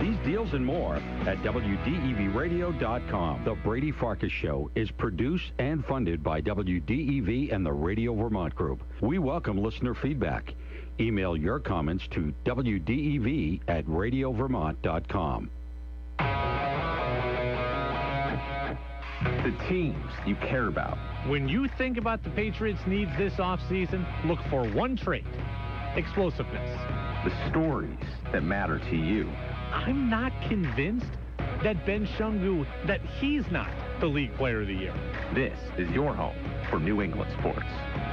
These deals and more at WDEVradio.com. The Brady Farkas Show is produced and funded by WDEV and the Radio Vermont Group. We welcome listener feedback. Email your comments to WDEV@radiovermont.com. The teams you care about. When you think about the Patriots' needs this offseason, look for one trait: explosiveness. The stories that matter to you. I'm not convinced that Ben Shungu, that he's not the League Player of the Year. This is your home for New England sports.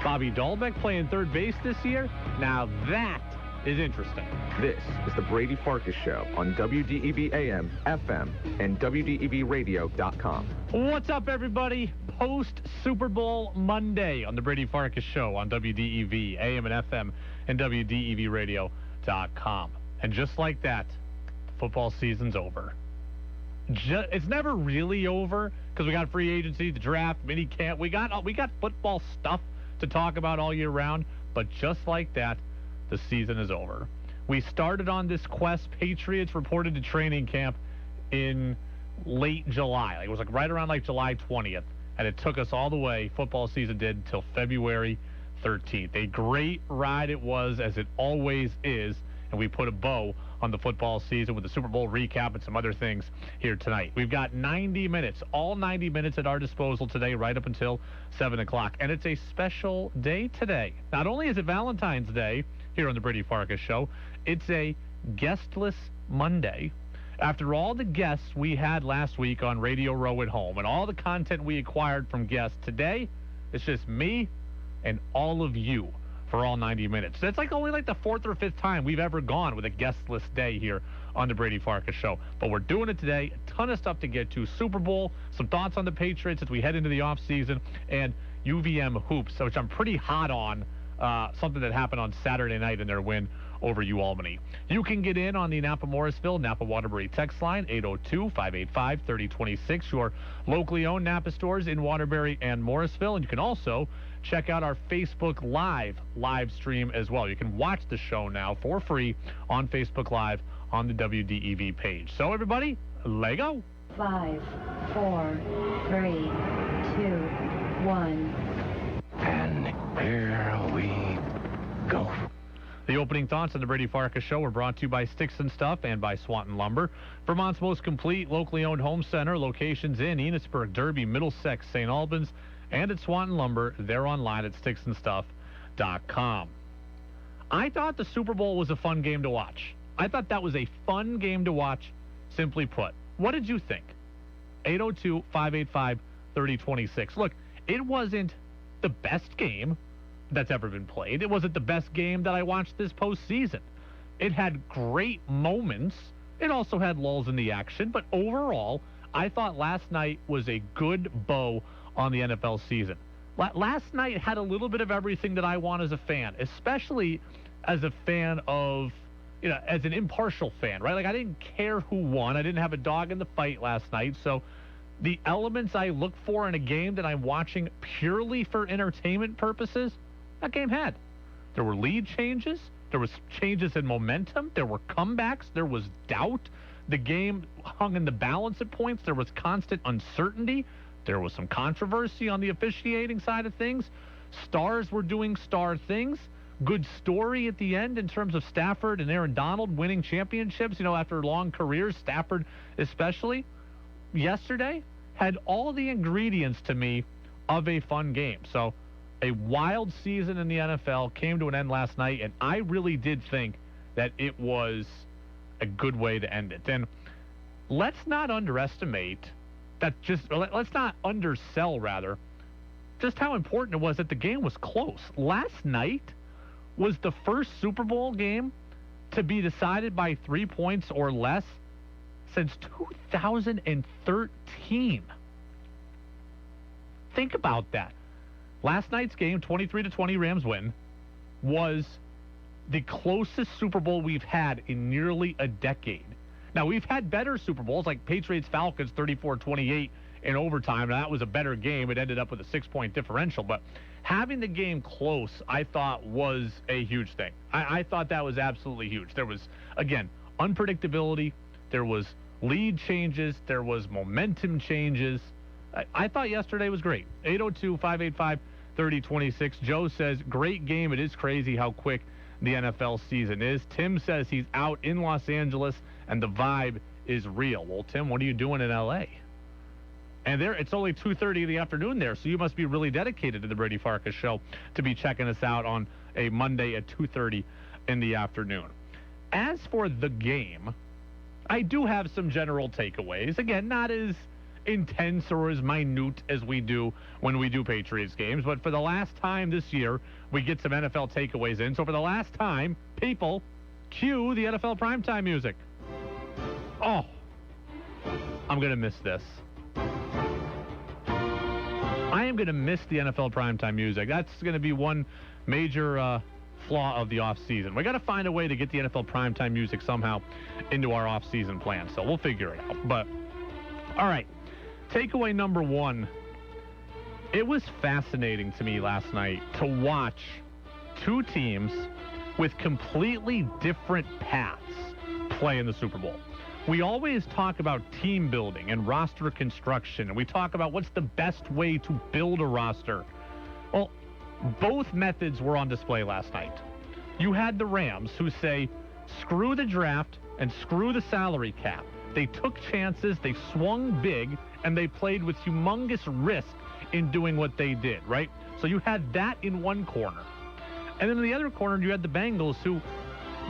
Bobby Dahlbeck playing third base this year? Now that is interesting. This is the Brady Farkas Show on WDEV AM, FM, and WDEVradio.com. What's up, everybody? Post-Super Bowl Monday on the Brady Farkas Show on WDEV AM and FM and WDEVradio.com. And just like that, football season's over. It's never really over because we got free agency, the draft, mini camp. We got football stuff to talk about all year round, but just like that, the season is over. We started on this quest. Patriots reported to training camp in late July. It was right around July 20th, and it took us all the way, football season did, till February 13th. A great ride it was, as it always is, and we put a bow on the football season with the Super Bowl recap and some other things here tonight. We've got 90 minutes, all 90 minutes at our disposal today, right up until 7 o'clock. And it's a special day today. Not only is it Valentine's Day here on the Brady Farkas Show, it's a guestless Monday. After all the guests we had last week on Radio Row at Home and all the content we acquired from guests, today it's just me and all of you for all 90 minutes. That's only the fourth or fifth time we've ever gone with a guestless day here on the Brady Farkas Show. But we're doing it today. A ton of stuff to get to. Super Bowl, some thoughts on the Patriots as we head into the offseason, and UVM hoops, which I'm pretty hot on, something that happened on Saturday night in their win over UAlbany. You can get in on the Napa-Morrisville, Napa-Waterbury text line, 802-585-3026, your locally owned Napa stores in Waterbury and Morrisville. And you can also check out our Facebook live stream as well. You can watch the show now for free on Facebook Live on the WDEV page. So, everybody, Lego. 5, 4, 3, 2, 1. And here we go. The opening thoughts on the Brady Farkas Show were brought to you by Sticks and Stuff and by Swanton Lumber, Vermont's most complete locally owned home center. Locations in Enosburg, Derby, Middlesex, St. Albans, and at Swanton Lumber. They're online at sticksandstuff.com. I thought the Super Bowl was a fun game to watch. I thought that was a fun game to watch, simply put. What did you think? 802-585-3026. Look, it wasn't the best game that's ever been played. It wasn't the best game that I watched this postseason. It had great moments. It also had lulls in the action. But overall, I thought last night was a good bow on the NFL season. Last night had a little bit of everything that I want as a fan, especially as a fan of, as an impartial fan, right? I didn't care who won. I didn't have a dog in the fight last night. So the elements I look for in a game that I'm watching purely for entertainment purposes, that game had. There were lead changes. There was changes in momentum. There were comebacks. There was doubt. The game hung in the balance at points. There was constant uncertainty. There was some controversy on the officiating side of things. Stars were doing star things. Good story at the end in terms of Stafford and Aaron Donald winning championships, after long careers, Stafford especially. Yesterday had all the ingredients to me of a fun game. So a wild season in the NFL came to an end last night, and I really did think that it was a good way to end it. And let's not underestimate let's not undersell, rather, just how important it was that the game was close. Last night was the first Super Bowl game to be decided by 3 points or less since 2013. Think about that. Last night's game, 23-20 Rams win, was the closest Super Bowl we've had in nearly a decade. Now, we've had better Super Bowls, like Patriots-Falcons 34-28 in overtime, and that was a better game. It ended up with a 6-point differential, but having the game close, I thought, was a huge thing. I thought that was absolutely huge. There was, again, unpredictability, There was lead changes. There was momentum changes. I thought yesterday was great. 802-585-3026. Joe says, great game. It is crazy how quick the NFL season is. Tim says he's out in Los Angeles and the vibe is real. Well, Tim, what are you doing in L.A.? And it's only 2:30 in the afternoon there, so you must be really dedicated to the Brady Farkas Show to be checking us out on a Monday at 2:30 in the afternoon. As for the game, I do have some general takeaways. Again, not as intense or as minute as we do when we do Patriots games, but for the last time this year, we get some NFL takeaways in. So for the last time, people, cue the NFL primetime music. Oh, I'm going to miss this. I am going to miss the NFL primetime music. That's going to be one major flaw of the offseason. We got to find a way to get the NFL primetime music somehow into our offseason plan, so we'll figure it out. But, all right, takeaway number one. It was fascinating to me last night to watch two teams with completely different paths play in the Super Bowl. We always talk about team building and roster construction, and we talk about what's the best way to build a roster. Well, both methods were on display last night. You had the Rams who say, screw the draft and screw the salary cap. They took chances, they swung big, and they played with humongous risk in doing what they did, right? So you had that in one corner. And then in the other corner, you had the Bengals who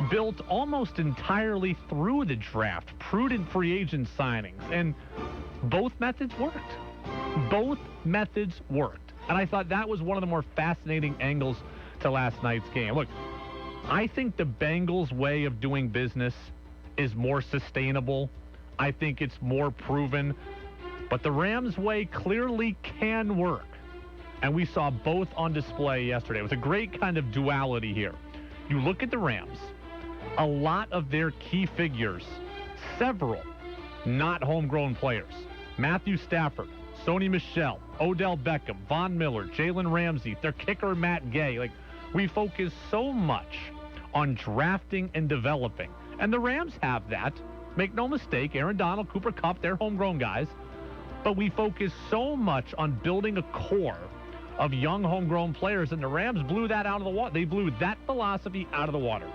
built almost entirely through the draft, prudent free agent signings, and both methods worked. Both methods worked. And I thought that was one of the more fascinating angles to last night's game. Look, I think the Bengals' way of doing business is more sustainable. I think it's more proven. But the Rams' way clearly can work. And we saw both on display yesterday. It was a great kind of duality here. You look at the Rams, a lot of their key figures, several not homegrown players. Matthew Stafford, Sony Michel, Odell Beckham, Von Miller, Jalen Ramsey, their kicker Matt Gay. Like, we focus so much on drafting and developing. And the Rams have that. Make no mistake, Aaron Donald, Cooper Kupp, they're homegrown guys. But we focus so much on building a core of young homegrown players, and the Rams blew that out of the water. They blew that philosophy out of the water.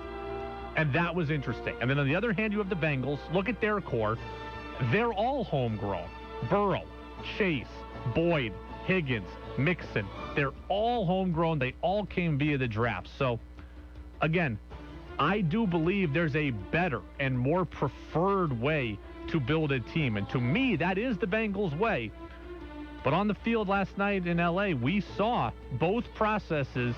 And that was interesting. And then on the other hand, you have the Bengals. Look at their core. They're all homegrown. Burrow, Chase, Boyd, Higgins, Mixon. They're all homegrown. They all came via the draft. So, again, I do believe there's a better and more preferred way to build a team. And to me, that is the Bengals' way. But on the field last night in L.A., we saw both processes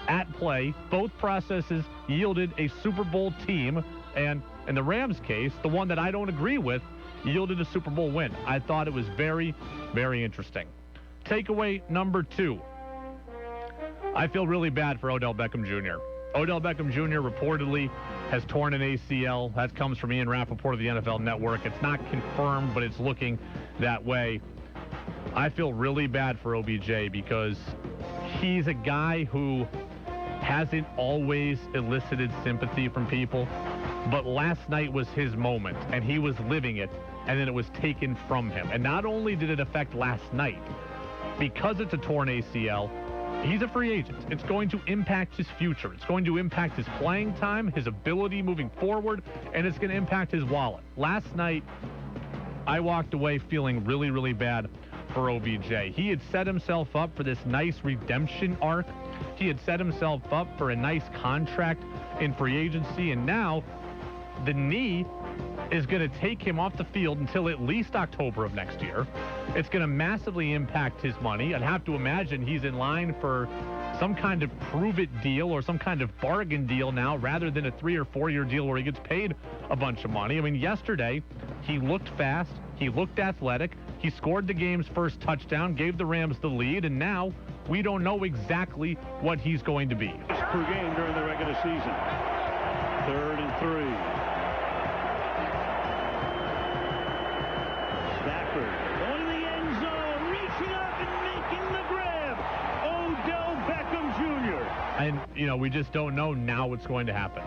at play. Both processes yielded a Super Bowl team. And in the Rams' case, the one that I don't agree with, yielded a Super Bowl win. I thought it was very, very interesting. Takeaway number two. I feel really bad for Odell Beckham Jr. Odell Beckham Jr. reportedly has torn an ACL. That comes from Ian Rappaport of the NFL Network. It's not confirmed, but it's looking that way. I feel really bad for OBJ because he's a guy who hasn't always elicited sympathy from people, but last night was his moment, and he was living it, and then it was taken from him. And not only did it affect last night, because it's a torn ACL, he's a free agent. It's going to impact his future. It's going to impact his playing time, his ability moving forward, and it's going to impact his wallet. Last night, I walked away feeling really, really bad for OBJ. He had set himself up for this nice redemption arc. He had set himself up for a nice contract in free agency, and now the knee is going to take him off the field until at least October of next year. It's going to massively impact his money. I'd have to imagine he's in line for some kind of prove-it deal or some kind of bargain deal now rather than a 3 or 4 year deal where he gets paid a bunch of money. I mean, yesterday, he looked fast. He looked athletic. He scored the game's first touchdown, gave the Rams the lead, and now we don't know exactly what he's going to be. Per game during the regular season. 3rd and 3. Stafford going to the end zone, reaching up and making the grab. Odell Beckham Jr. And, you know, we just don't know now what's going to happen.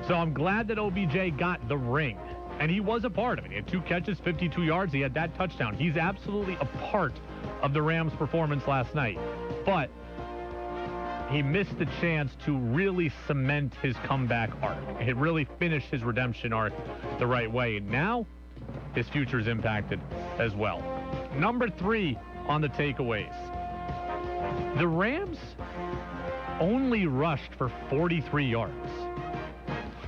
So I'm glad that OBJ got the ring. And he was a part of it. He had 2 catches, 52 yards. He had that touchdown. He's absolutely a part of the Rams' performance last night. But he missed the chance to really cement his comeback arc. He really finished his redemption arc the right way. And now his future is impacted as well. Number 3 on the takeaways. The Rams only rushed for 43 yards.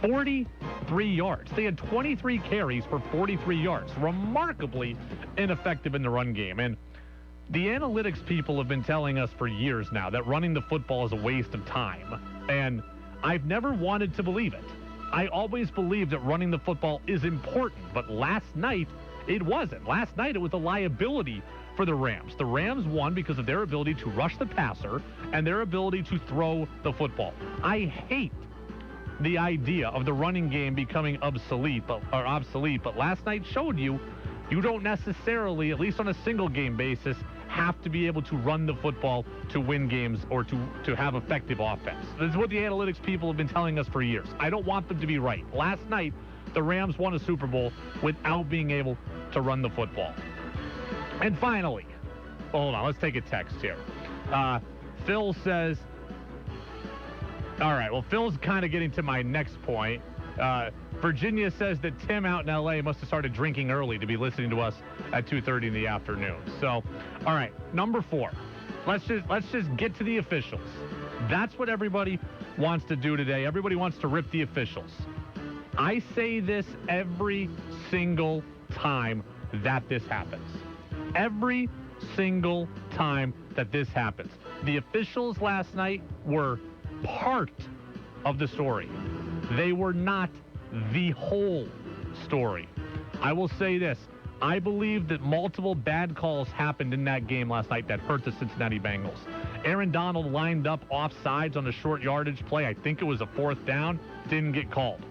43 yards. They had 23 carries for 43 yards. Remarkably ineffective in the run game. And the analytics people have been telling us for years now that running the football is a waste of time. And I've never wanted to believe it. I always believed that running the football is important. But last night, it wasn't. Last night, it was a liability for the Rams. The Rams won because of their ability to rush the passer and their ability to throw the football. I hate the idea of the running game becoming obsolete, but last night showed you don't necessarily, at least on a single game basis, have to be able to run the football to win games or to have effective offense. This is what the analytics people have been telling us for years. I don't want them to be right. Last night, the Rams won a Super Bowl without being able to run the football. And finally, hold on, let's take a text here. Phil says, all right, well, Phil's kind of getting to my next point. Virginia says that Tim out in L.A. must have started drinking early to be listening to us at 2:30 in the afternoon. So, all right, number 4. Let's just get to the officials. That's what everybody wants to do today. Everybody wants to rip the officials. I say this every single time that this happens. Every single time that this happens. The officials last night were part of the story. They were not the whole story. I will say this. I believe that multiple bad calls happened in that game last night that hurt the Cincinnati Bengals. Aaron Donald lined up offsides on a short yardage play. I think it was a 4th down. Didn't get called.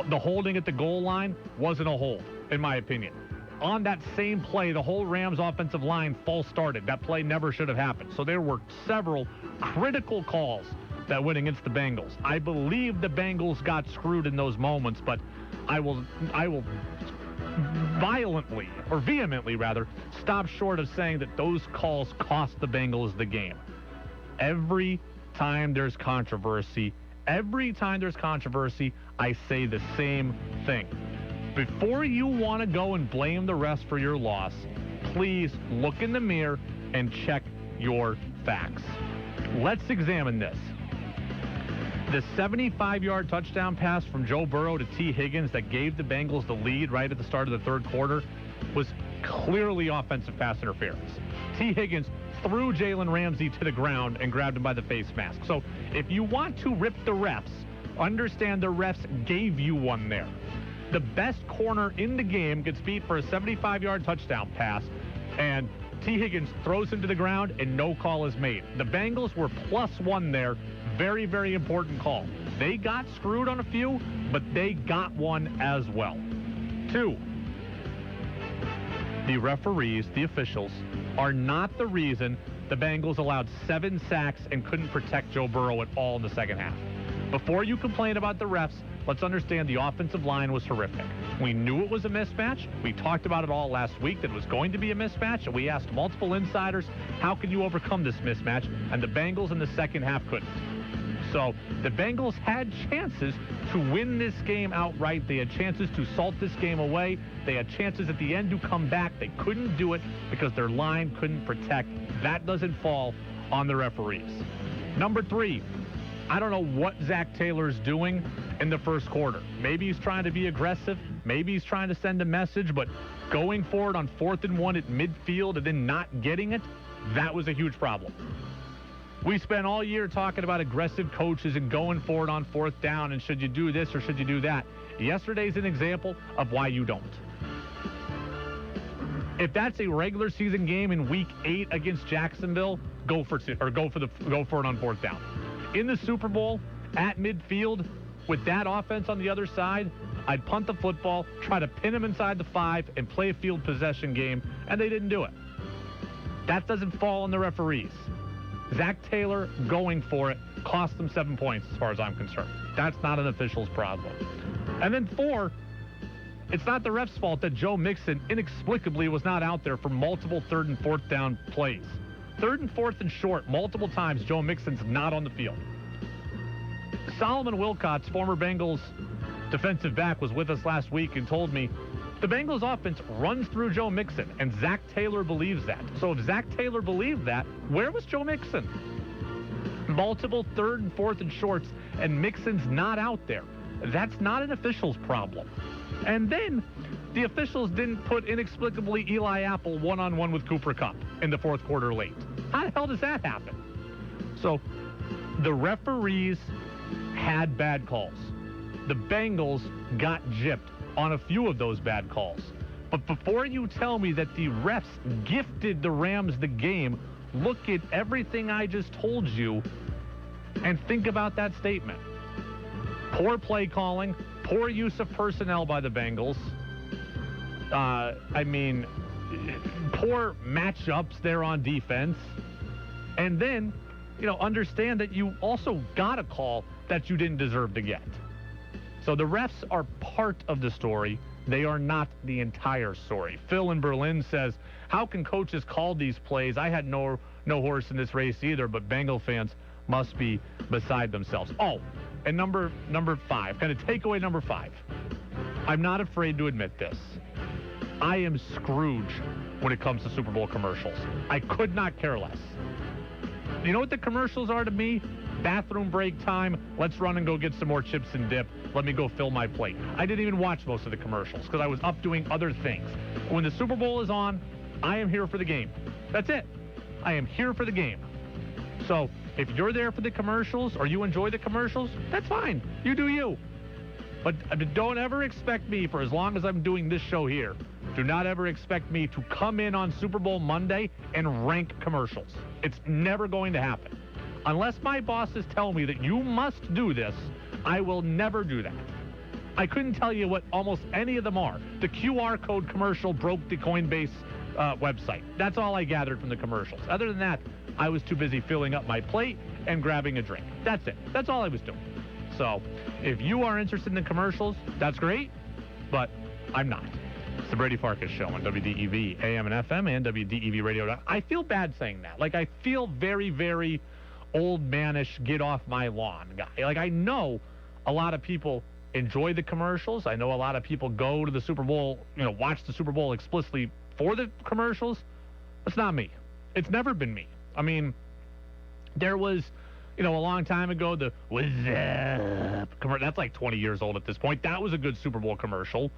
The holding at the goal line wasn't a hold, in my opinion. On that same play, the whole Rams offensive line false started. That play never should have happened. So there were several critical calls that went against the Bengals. I believe the Bengals got screwed in those moments, but I will vehemently stop short of saying that those calls cost the Bengals the game. Every time there's controversy, I say the same thing. Before you want to go and blame the refs for your loss, please look in the mirror and check your facts. Let's examine this. The 75-yard touchdown pass from Joe Burrow to T. Higgins that gave the Bengals the lead right at the start of the 3rd quarter was clearly offensive pass interference. T. Higgins threw Jalen Ramsey to the ground and grabbed him by the face mask. So if you want to rip the refs, understand the refs gave you one there. The best corner in the game gets beat for a 75-yard touchdown pass, and T. Higgins throws him to the ground, and no call is made. The Bengals were +1 there. Very, very important call. They got screwed on a few, but they got one as well. 2, the referees, the officials, are not the reason the Bengals allowed 7 sacks and couldn't protect Joe Burrow at all in the second half. Before you complain about the refs, let's understand the offensive line was horrific. We knew it was a mismatch. We talked about it all last week that it was going to be a mismatch, and we asked multiple insiders, how can you overcome this mismatch? And the Bengals in the second half couldn't. So the Bengals had chances to win this game outright. They had chances to salt this game away. They had chances at the end to come back. They couldn't do it because their line couldn't protect. That doesn't fall on the referees. Number 3, I don't know what Zach Taylor's doing in the first quarter. Maybe he's trying to be aggressive. Maybe he's trying to send a message, but going forward on 4th and 1 at midfield and then not getting it, that was a huge problem. We spent all year talking about aggressive coaches and going forward on 4th down and should you do this or should you do that. Yesterday's an example of why you don't. If that's a regular season game in Week 8 against Jacksonville, go for it on 4th down. In the Super Bowl, at midfield, with that offense on the other side, I'd punt the football, try to pin them inside the 5, and play a field possession game, and they didn't do it. That doesn't fall on the referees. Zach Taylor going for it cost them 7 points as far as I'm concerned. That's not an official's problem. And then 4, It's not the ref's fault that Joe Mixon inexplicably was not out there for multiple third and fourth down plays. Third and fourth and short, multiple times, Joe Mixon's not on the field. Solomon Wilcots, former Bengals defensive back, was with us last week and told me the Bengals offense runs through Joe Mixon, and Zach Taylor believes that. So if Zach Taylor believed that, where was Joe Mixon? Multiple third and fourth and shorts, and Mixon's not out there. That's not an official's problem. And then the officials didn't put inexplicably Eli Apple one-on-one with Cooper Kupp in the fourth quarter late. How the hell does that happen? So the referees had bad calls. The Bengals got gypped on a few of those bad calls. But before you tell me that the refs gifted the Rams the game, look at everything I just told you and think about that statement. Poor play calling, poor use of personnel by the Bengals. Poor matchups there on defense. And then, understand that you also got a call that you didn't deserve to get. So the refs are part of the story. They are not the entire story. Phil in Berlin says, how can coaches call these plays? I had no horse in this race either, but Bengal fans must be beside themselves. Oh, and number 5, kind of takeaway number 5. I'm not afraid to admit this. I am Scrooge when it comes to Super Bowl commercials. I could not care less. You know what the commercials are to me? Bathroom break time. Let's run and go get some more chips and dip. Let me go fill my plate. I didn't even watch most of the commercials because I was up doing other things. When the Super Bowl is on, I am here for the game. That's it. I am here for the game. So if you're there for the commercials or you enjoy the commercials, that's fine. You do you. But don't ever expect me, for as long as I'm doing this show here, do not ever expect me to come in on Super Bowl Monday and rank commercials. It's never going to happen. Unless my bosses tell me that you must do this, I will never do that. I couldn't tell you what almost any of them are. The QR code commercial broke the Coinbase website. That's all I gathered from the commercials. Other than that, I was too busy filling up my plate and grabbing a drink. That's it. That's all I was doing. So if you are interested in the commercials, that's great, but I'm not. It's the Brady Farkas Show on WDEV, AM and FM, and WDEV Radio. I feel bad saying that. Like, I feel very, very old manish, get off my lawn guy. Like, I know a lot of people enjoy the commercials. I know a lot of people go to the Super Bowl, watch the Super Bowl explicitly for the commercials. It's not me. It's never been me. I mean, there was, a long time ago, the "What's up" commercial. That's like 20 years old at this point. That was a good Super Bowl commercial.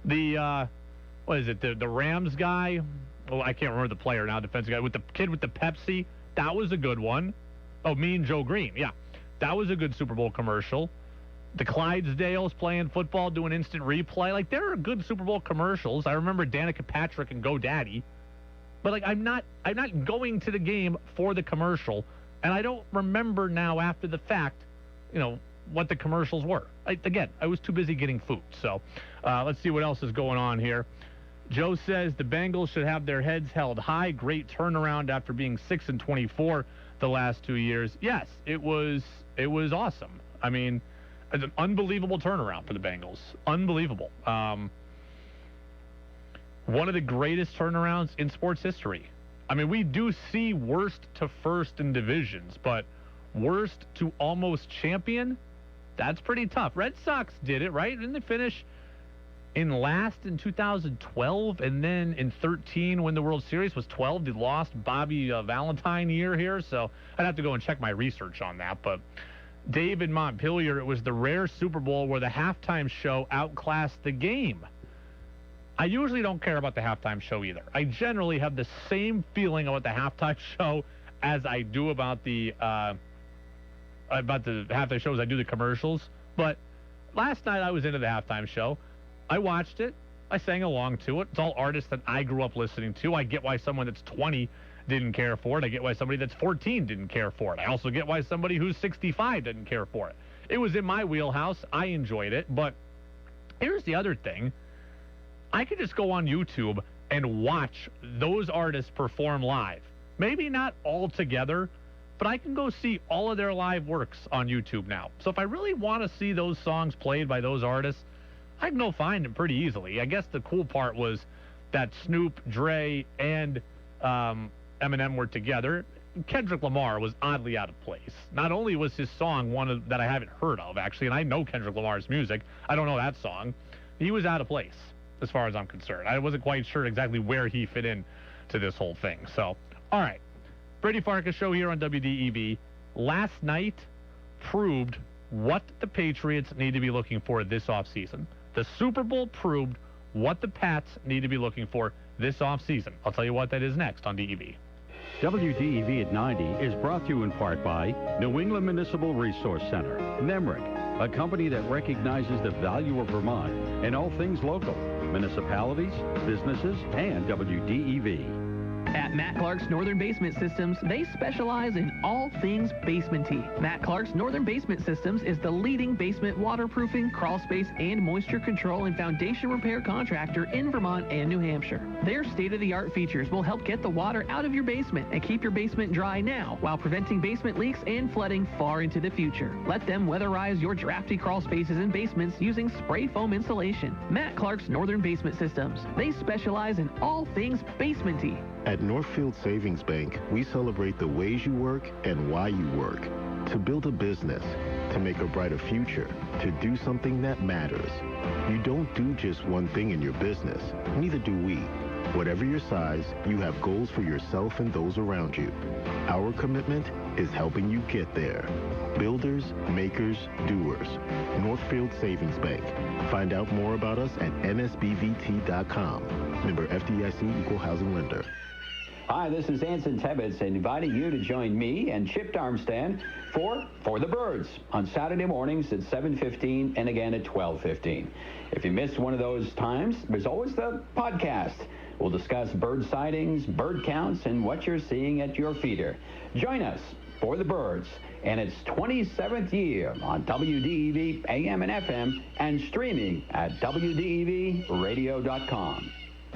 The, the Rams guy? Oh, I can't remember the player now, defensive guy, with the kid with the Pepsi. That was a good one. Oh, Mean Joe Green. Yeah, that was a good Super Bowl commercial. The Clydesdales playing football, doing instant replay. Like, there are good Super Bowl commercials. I remember Danica Patrick and GoDaddy. But, like, I'm not going to the game for the commercial, and I don't remember now after the fact, what the commercials were. I was too busy getting food. So let's see what else is going on here. Joe says the Bengals should have their heads held high. Great turnaround after being 6-24 the last 2 years. Yes, it was awesome. I mean, it's an unbelievable turnaround for the Bengals. Unbelievable. One of the greatest turnarounds in sports history. I mean, we do see worst to first in divisions, but worst to almost champion, that's pretty tough. Red Sox did it, right? Didn't they finish in last in 2012, and then in 13 when the World Series was 12, they lost Bobby Valentine year here, so I'd have to go and check my research on that. But Dave in Montpelier, it was the rare Super Bowl where the halftime show outclassed the game. I usually don't care about the halftime show either. I generally have the same feeling about the halftime show as I do about the halftime show as I do the commercials. But last night I was into the halftime show. I watched it. I sang along to it. It's all artists that I grew up listening to. I get why someone that's 20 didn't care for it. I get why somebody that's 14 didn't care for it. I also get why somebody who's 65 didn't care for it. It was in my wheelhouse. I enjoyed it. But here's the other thing. I could just go on YouTube and watch those artists perform live. Maybe not all together, but I can go see all of their live works on YouTube now. So if I really want to see those songs played by those artists, I can go find him pretty easily. I guess the cool part was that Snoop, Dre, and Eminem were together. Kendrick Lamar was oddly out of place. Not only was his song one that I haven't heard of, actually, and I know Kendrick Lamar's music. I don't know that song. He was out of place, as far as I'm concerned. I wasn't quite sure exactly where he fit in to this whole thing. So, all right. Brady Farkas show here on WDEV. Last night proved what the Patriots need to be looking for this offseason. The Super Bowl proved what the Pats need to be looking for this offseason. I'll tell you what that is next on DEV. WDEV at 90 is brought to you in part by New England Municipal Resource Center, NEMRIC, a company that recognizes the value of Vermont and all things local, municipalities, businesses, and WDEV. At Matt Clark's Northern Basement Systems, they specialize in all things basement-y. Matt Clark's Northern Basement Systems is the leading basement waterproofing, crawl space, and moisture control and foundation repair contractor in Vermont and New Hampshire. Their state-of-the-art features will help get the water out of your basement and keep your basement dry now while preventing basement leaks and flooding far into the future. Let them weatherize your drafty crawl spaces and basements using spray foam insulation. Matt Clark's Northern Basement Systems. They specialize in all things basement-y. At Northfield Savings Bank, we celebrate the ways you work and why you work. To build a business, to make a brighter future, to do something that matters. You don't do just one thing in your business. Neither do we. Whatever your size, you have goals for yourself and those around you. Our commitment is helping you get there. Builders, makers, doers. Northfield Savings Bank. Find out more about us at nsbvt.com. Member FDIC, Equal Housing Lender. Hi, this is Anson Tebbets inviting you to join me and Chip Darmstadt for the Birds on Saturday mornings at 7:15 and again at 12:15. If you missed one of those times, there's always the podcast. We'll discuss bird sightings, bird counts, and what you're seeing at your feeder. Join us for the Birds and its 27th year on WDEV AM and FM and streaming at WDEVradio.com.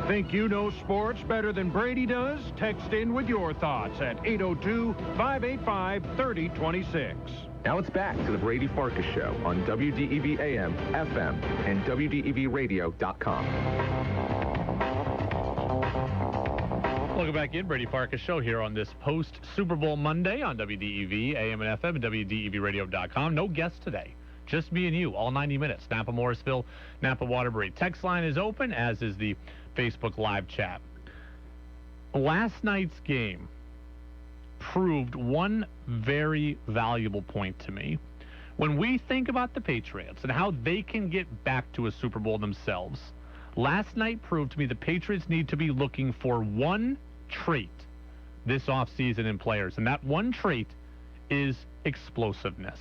Think you know sports better than Brady does? Text in with your thoughts at 802-585-3026. Now it's back to the Brady Farkas Show on WDEV AM, FM, and WDEVradio.com. Welcome back in, Brady Farkas Show here on this post-Super Bowl Monday on WDEV, AM and FM, and WDEVradio.com. No guests today. Just me and you, all 90 minutes. Napa Morrisville, Napa Waterbury. Text line is open, as is the Facebook live chat. Last night's game proved one very valuable point to me. When we think about the Patriots and how they can get back to a Super Bowl themselves, last night proved to me the Patriots need to be looking for one trait this offseason in players, and that one trait is explosiveness.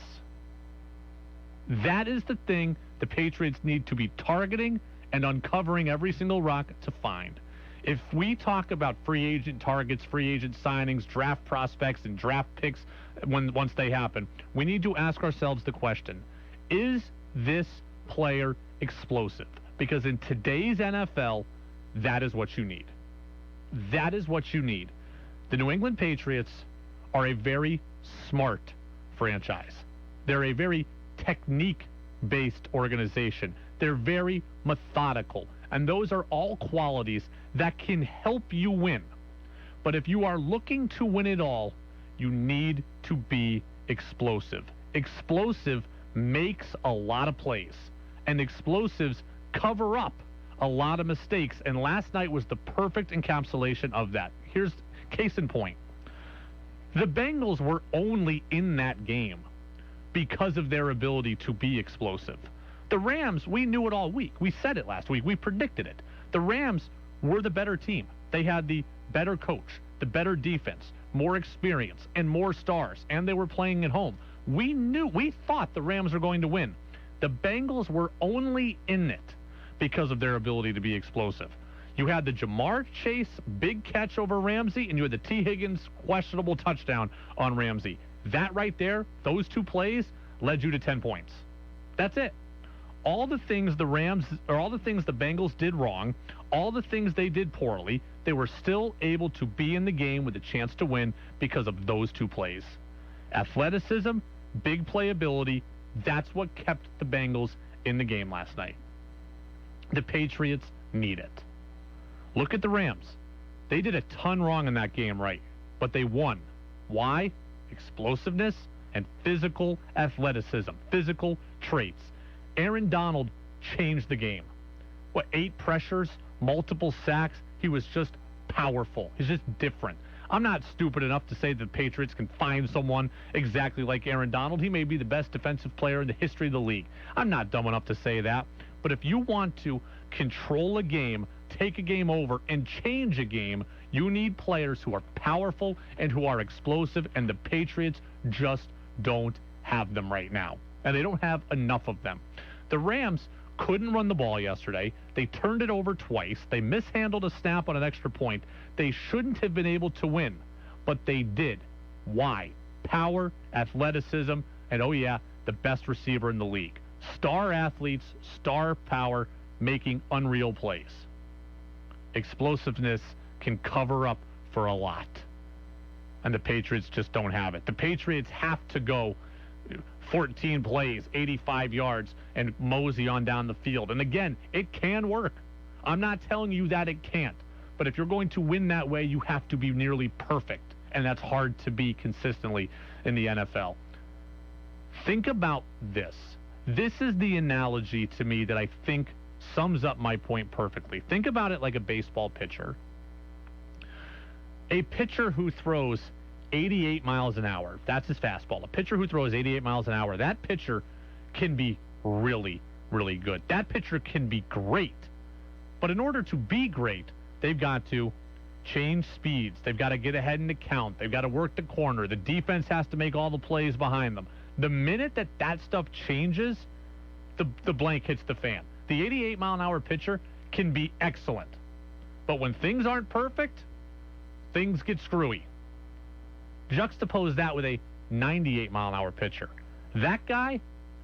That is the thing the Patriots need to be targeting and uncovering every single rock to find. If we talk about free agent targets, free agent signings, draft prospects, and draft picks once they happen, we need to ask ourselves the question, is this player explosive? Because in today's NFL, that is what you need. That is what you need. The New England Patriots are a very smart franchise. They're a very technique-based organization. They're very methodical. And those are all qualities that can help you win. But if you are looking to win it all, you need to be explosive. Explosive makes a lot of plays. And explosives cover up a lot of mistakes. And last night was the perfect encapsulation of that. Here's case in point. The Bengals were only in that game because of their ability to be explosive. The Rams, we knew it all week. We said it last week. We predicted it. The Rams were the better team. They had the better coach, the better defense, more experience, and more stars, and they were playing at home. We thought the Rams were going to win. The Bengals were only in it because of their ability to be explosive. You had the Jamar Chase big catch over Ramsey, and you had the T. Higgins questionable touchdown on Ramsey. That right there, those two plays, led you to 10 points. That's it. All the things the Bengals did wrong, all the things they did poorly, they were still able to be in the game with a chance to win because of those two plays. Athleticism, big playability, that's what kept the Bengals in the game last night. The Patriots need it. Look at the Rams. They did a ton wrong in that game, right? But they won. Why? Explosiveness and physical athleticism, physical traits. Aaron Donald changed the game. 8 pressures, multiple sacks. He was just powerful. He's just different. I'm not stupid enough to say that the Patriots can find someone exactly like Aaron Donald. He may be the best defensive player in the history of the league. I'm not dumb enough to say that. But if you want to control a game, take a game over, and change a game, you need players who are powerful and who are explosive, and the Patriots just don't have them right now. And they don't have enough of them. The Rams couldn't run the ball yesterday. They turned it over twice. They mishandled a snap on an extra point. They shouldn't have been able to win, but they did. Why? Power, athleticism, and oh yeah, the best receiver in the league. Star athletes, star power, making unreal plays. Explosiveness can cover up for a lot. And the Patriots just don't have it. The Patriots have to go 14 plays, 85 yards, and mosey on down the field. And again, it can work. I'm not telling you that it can't. But if you're going to win that way, you have to be nearly perfect. And that's hard to be consistently in the NFL. Think about this. This is the analogy to me that I think sums up my point perfectly. Think about it like a baseball pitcher. A pitcher who throws 88 miles an hour, that's his fastball. A pitcher who throws 88 miles an hour, that pitcher can be really, really good. That pitcher can be great. But in order to be great, they've got to change speeds. They've got to get ahead in the count. They've got to work the corner. The defense has to make all the plays behind them. The minute that stuff changes, the blank hits the fan. The 88-mile-an-hour pitcher can be excellent. But when things aren't perfect, things get screwy. Juxtapose that with a 98-mile-an-hour pitcher. That guy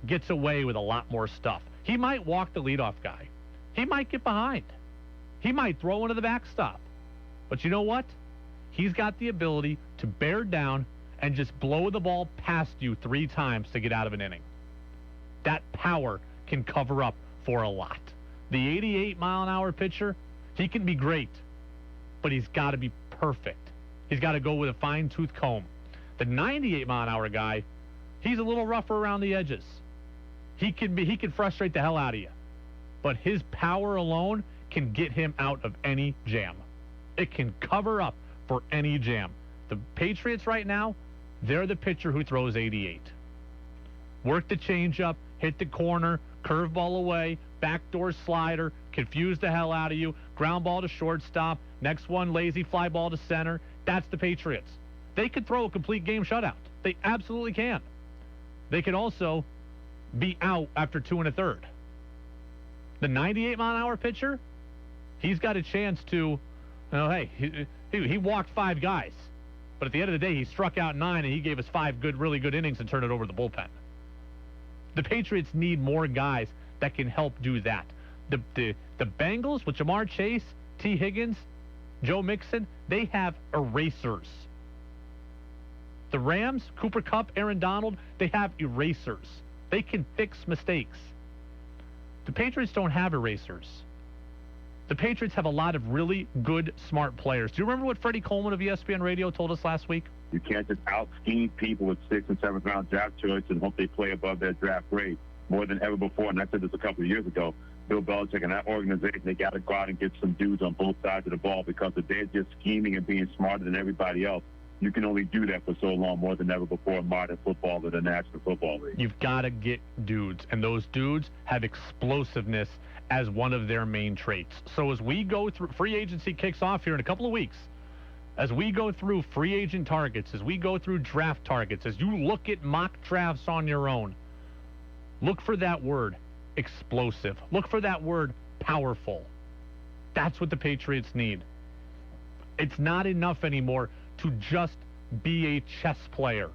gets away with a lot more stuff. He might walk the leadoff guy. He might get behind. He might throw into the backstop. But you know what? He's got the ability to bear down and just blow the ball past you 3 times to get out of an inning. That power can cover up for a lot. The 88-mile-an-hour pitcher, he can be great, but he's got to be perfect. He's got to go with a fine-tooth comb. The 98-mile-an-hour guy, he's a little rougher around the edges. He can frustrate the hell out of you. But his power alone can get him out of any jam. It can cover up for any jam. The Patriots right now, they're the pitcher who throws 88. Work the changeup, hit the corner, curveball away, backdoor slider, confuse the hell out of you, ground ball to shortstop, next one lazy fly ball to center. That's the Patriots. They could throw a complete game shutout. They absolutely can. They could also be out after 2 1/3. The 98-mile-an-hour pitcher, he's got a chance to, he walked 5 guys. But at the end of the day, he struck out 9, and he gave us 5 really good innings and turned it over to the bullpen. The Patriots need more guys that can help do that. The Bengals with Jamar Chase, T. Higgins, Joe Mixon, they have erasers. The Rams, Cooper Kupp, Aaron Donald, they have erasers. They can fix mistakes. The Patriots don't have erasers. The Patriots have a lot of really good, smart players. Do you remember what Freddie Coleman of ESPN Radio told us last week? You can't just out-scheme people with 6th and 7th round draft choice and hope they play above their draft grade more than ever before. And I said this a couple of years ago. Bill Belichick and that organization, they got to go out and get some dudes on both sides of the ball, because if they're just scheming and being smarter than everybody else, you can only do that for so long, more than ever before in modern football or the National Football League. You've got to get dudes, and those dudes have explosiveness as one of their main traits. So as we go through, free agency kicks off here in a couple of weeks. As we go through free agent targets, as we go through draft targets, as you look at mock drafts on your own, look for that word, explosive. Look for that word, powerful. That's what the Patriots need. It's not enough anymore to just be a chess player.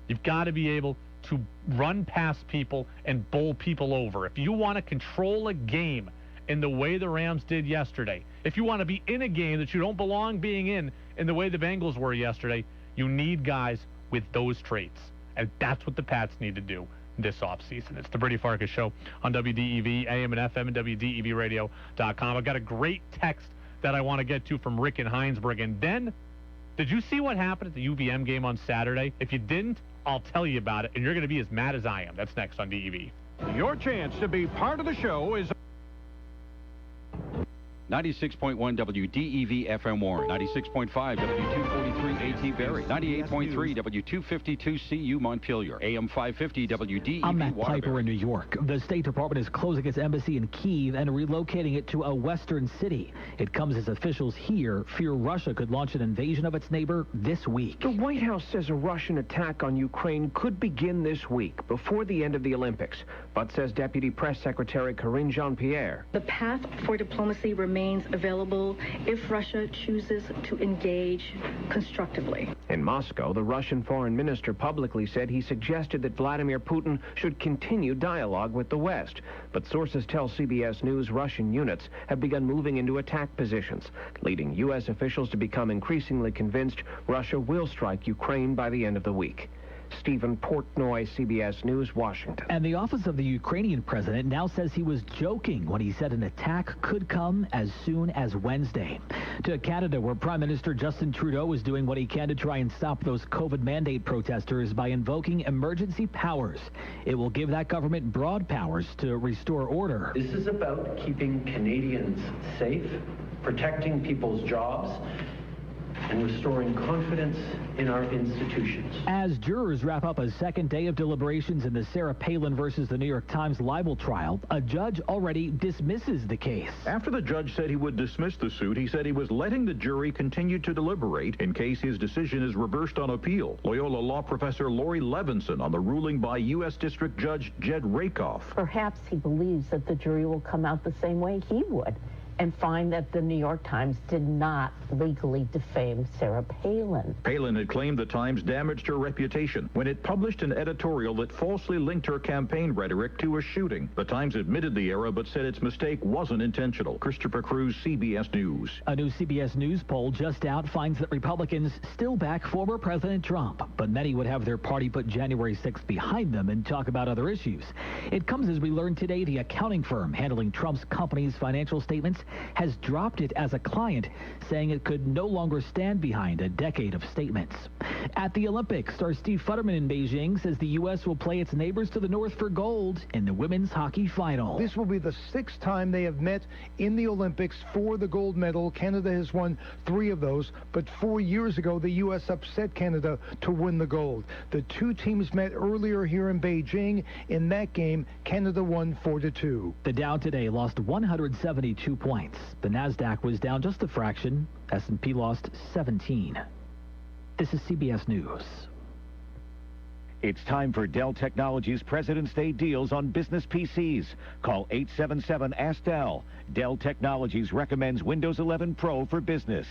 You've got to be able to run past people and bowl people over. If you want to control a game in the way the Rams did yesterday, if you want to be in a game that you don't belong being in the way the Bengals were yesterday, you need guys with those traits. And that's what the Pats need to do. this offseason. It's the Brady Farkas Show on WDEV, AM and FM, and WDEVradio.com. I got a great text that I want to get to from Rick in Heinsberg. And then, did you see what happened at the UVM game on Saturday? If you didn't, I'll tell you about it, and you're going to be as mad as I am. That's next on DEV. Your chance to be part of the show is 96.1 WDEV FM Warren, 96.5 W243 AT Berry, 98.3 W252 CU Montpelier, AM 550 WDEV I'm Matt Waterbury. Piper in New York. The State Department is closing its embassy in Kyiv and relocating it to a western city. It comes as officials here fear Russia could launch an invasion of its neighbor this week. The White House says a Russian attack on Ukraine could begin this week, before the end of the Olympics, but says Deputy Press Secretary Karine Jean-Pierre. The path for diplomacy remains available if Russia chooses to engage constructively. In Moscow, the Russian foreign minister publicly said he suggested that Vladimir Putin should continue dialogue with the West. But sources tell CBS News Russian units have begun moving into attack positions, leading U.S. officials to become increasingly convinced Russia will strike Ukraine by the end of the week. Stephen Portnoy, CBS News, Washington. And the office of the Ukrainian president now says he was joking when he said an attack could come as soon as Wednesday. To Canada, where Prime Minister Justin Trudeau is doing what he can to try and stop those COVID mandate protesters by invoking emergency powers. It will give that government broad powers to restore order. This is about keeping Canadians safe, protecting people's jobs, and restoring confidence in our institutions. As jurors wrap up a second day of deliberations in the Sarah Palin versus the New York Times libel trial, a judge already dismisses the case. After the judge said he would dismiss the suit, he said he was letting the jury continue to deliberate in case his decision is reversed on appeal. Loyola law professor Lori Levinson on the ruling by U.S. District Judge Jed Rakoff. Perhaps he believes that the jury will come out the same way he would and find that the New York Times did not legally defame Sarah Palin. Palin had claimed the Times damaged her reputation when it published an editorial that falsely linked her campaign rhetoric to a shooting. The Times admitted the error but said its mistake wasn't intentional. Christopher Cruz, CBS News. A new CBS News poll just out finds that Republicans still back former President Trump, but many would have their party put January 6th behind them and talk about other issues. It comes as we learned today the accounting firm handling Trump's company's financial statements has dropped it as a client, saying it could no longer stand behind a decade of statements. At the Olympics, star Steve Futterman in Beijing says the U.S. will play its neighbors to the north for gold in the women's hockey final. This will be the sixth time they have met in the Olympics for the gold medal. Canada has won 3 of those, but 4 years ago, the U.S. upset Canada to win the gold. The two teams met earlier here in Beijing. In that game, Canada won 4-2. The Dow today lost 172 points. The Nasdaq was down just a fraction. S&P lost 17. This is CBS News. It's time for Dell Technologies President's Day deals on business PCs. Call 877-ASK-DELL. Dell Technologies recommends Windows 11 Pro for business.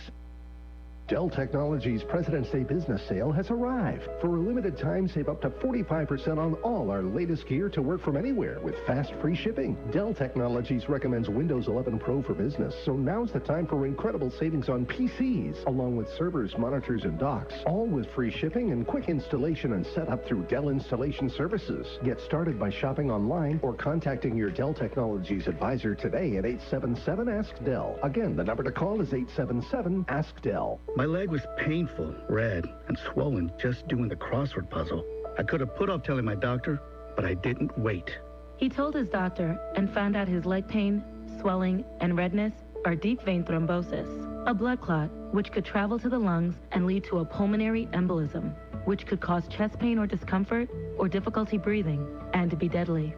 Dell Technologies President's Day business sale has arrived. For a limited time, save up to 45% on all our latest gear to work from anywhere with fast free shipping. Dell Technologies recommends Windows 11 Pro for business, so now's the time for incredible savings on PCs, along with servers, monitors, and docks, all with free shipping and quick installation and setup through Dell Installation Services. Get started by shopping online or contacting your Dell Technologies advisor today at 877-ASK-DELL. Again, the number to call is 877-ASK-DELL. My leg was painful, red, and swollen just doing the crossword puzzle. I could have put off telling my doctor, but I didn't wait. He told his doctor and found out his leg pain, swelling, and redness are deep vein thrombosis, a blood clot which could travel to the lungs and lead to a pulmonary embolism, which could cause chest pain or discomfort or difficulty breathing and be deadly.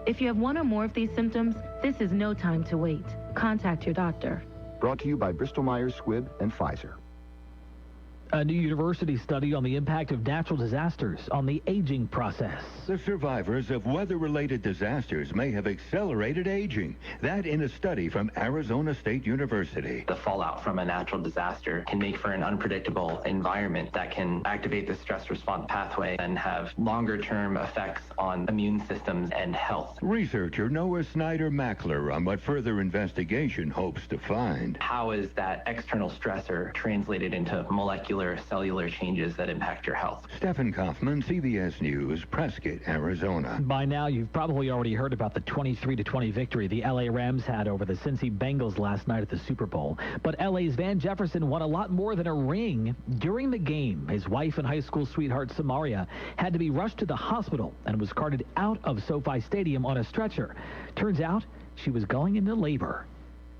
If you have one or more of these symptoms, this is no time to wait. Contact your doctor. Brought to you by Bristol-Myers Squibb and Pfizer. A new university study on the impact of natural disasters on the aging process. The survivors of weather-related disasters may have accelerated aging. That in a study from Arizona State University. The fallout from a natural disaster can make for an unpredictable environment that can activate the stress response pathway and have longer-term effects on immune systems and health. Researcher Noah Snyder-Mackler on what further investigation hopes to find. How is that external stressor translated into molecular molecular cellular changes that impact your health. Stephen Kaufman, CBS News, Prescott, Arizona. By now, you've probably already heard about the 23-20 victory the L.A. Rams had over the Cincy Bengals last night at the Super Bowl. But L.A.'s Van Jefferson won a lot more than a ring. During the game, his wife and high school sweetheart Samaria had to be rushed to the hospital and was carted out of SoFi Stadium on a stretcher. Turns out she was going into labor.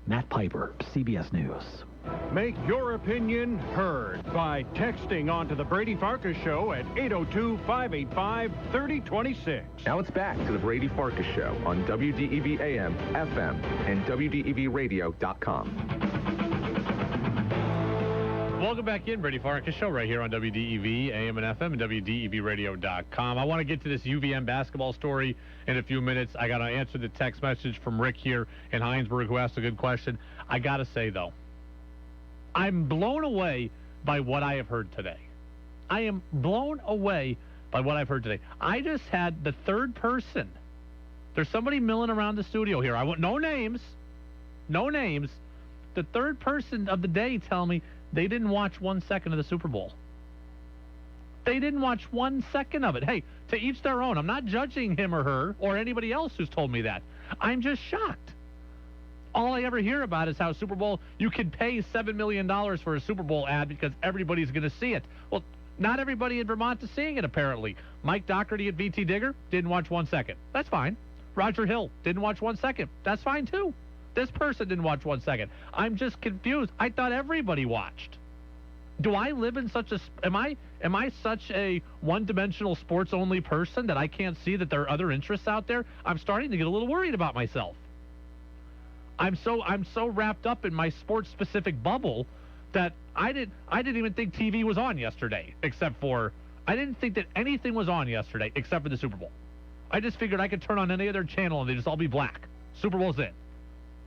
Matt Piper, CBS News. Make your opinion heard by texting onto the Brady Farkas Show at 802-585-3026. Now it's back to the Brady Farkas Show on WDEV AM, FM, and WDEVradio.com. Welcome back in, Brady Farkas Show, right here on WDEV, AM and FM, and WDEVradio.com. I want to get to this UVM basketball story in a few minutes. I got to answer the text message from Rick here in Heinsberg, who asked a good question. I got to say, though, I'm blown away by what I have heard today. I am blown away by what I've heard today. I just had the third person. There's somebody milling around the studio here. I want no names. No names. The third person of the day tell me they didn't watch 1 second of the Super Bowl. They didn't watch 1 second of it. Hey, to each their own. I'm not judging him or her or anybody else who's told me that. I'm just shocked. All I ever hear about is how Super Bowl, you can pay $7 million for a Super Bowl ad because everybody's going to see it. Well, not everybody in Vermont is seeing it, apparently. Mike Doherty at VT Digger didn't watch 1 second. That's fine. Roger Hill didn't watch 1 second. That's fine, too. This person didn't watch 1 second. I'm just confused. I thought everybody watched. Do I live in such a... Am I such a one-dimensional sports-only person that I can't see that there are other interests out there? I'm starting to get a little worried about myself. I'm so wrapped up in my sports-specific bubble that I didn't even think TV was on yesterday, except for... I didn't think that anything was on yesterday except for the Super Bowl. I just figured I could turn on any other channel and they'd just all be black. Super Bowl's in.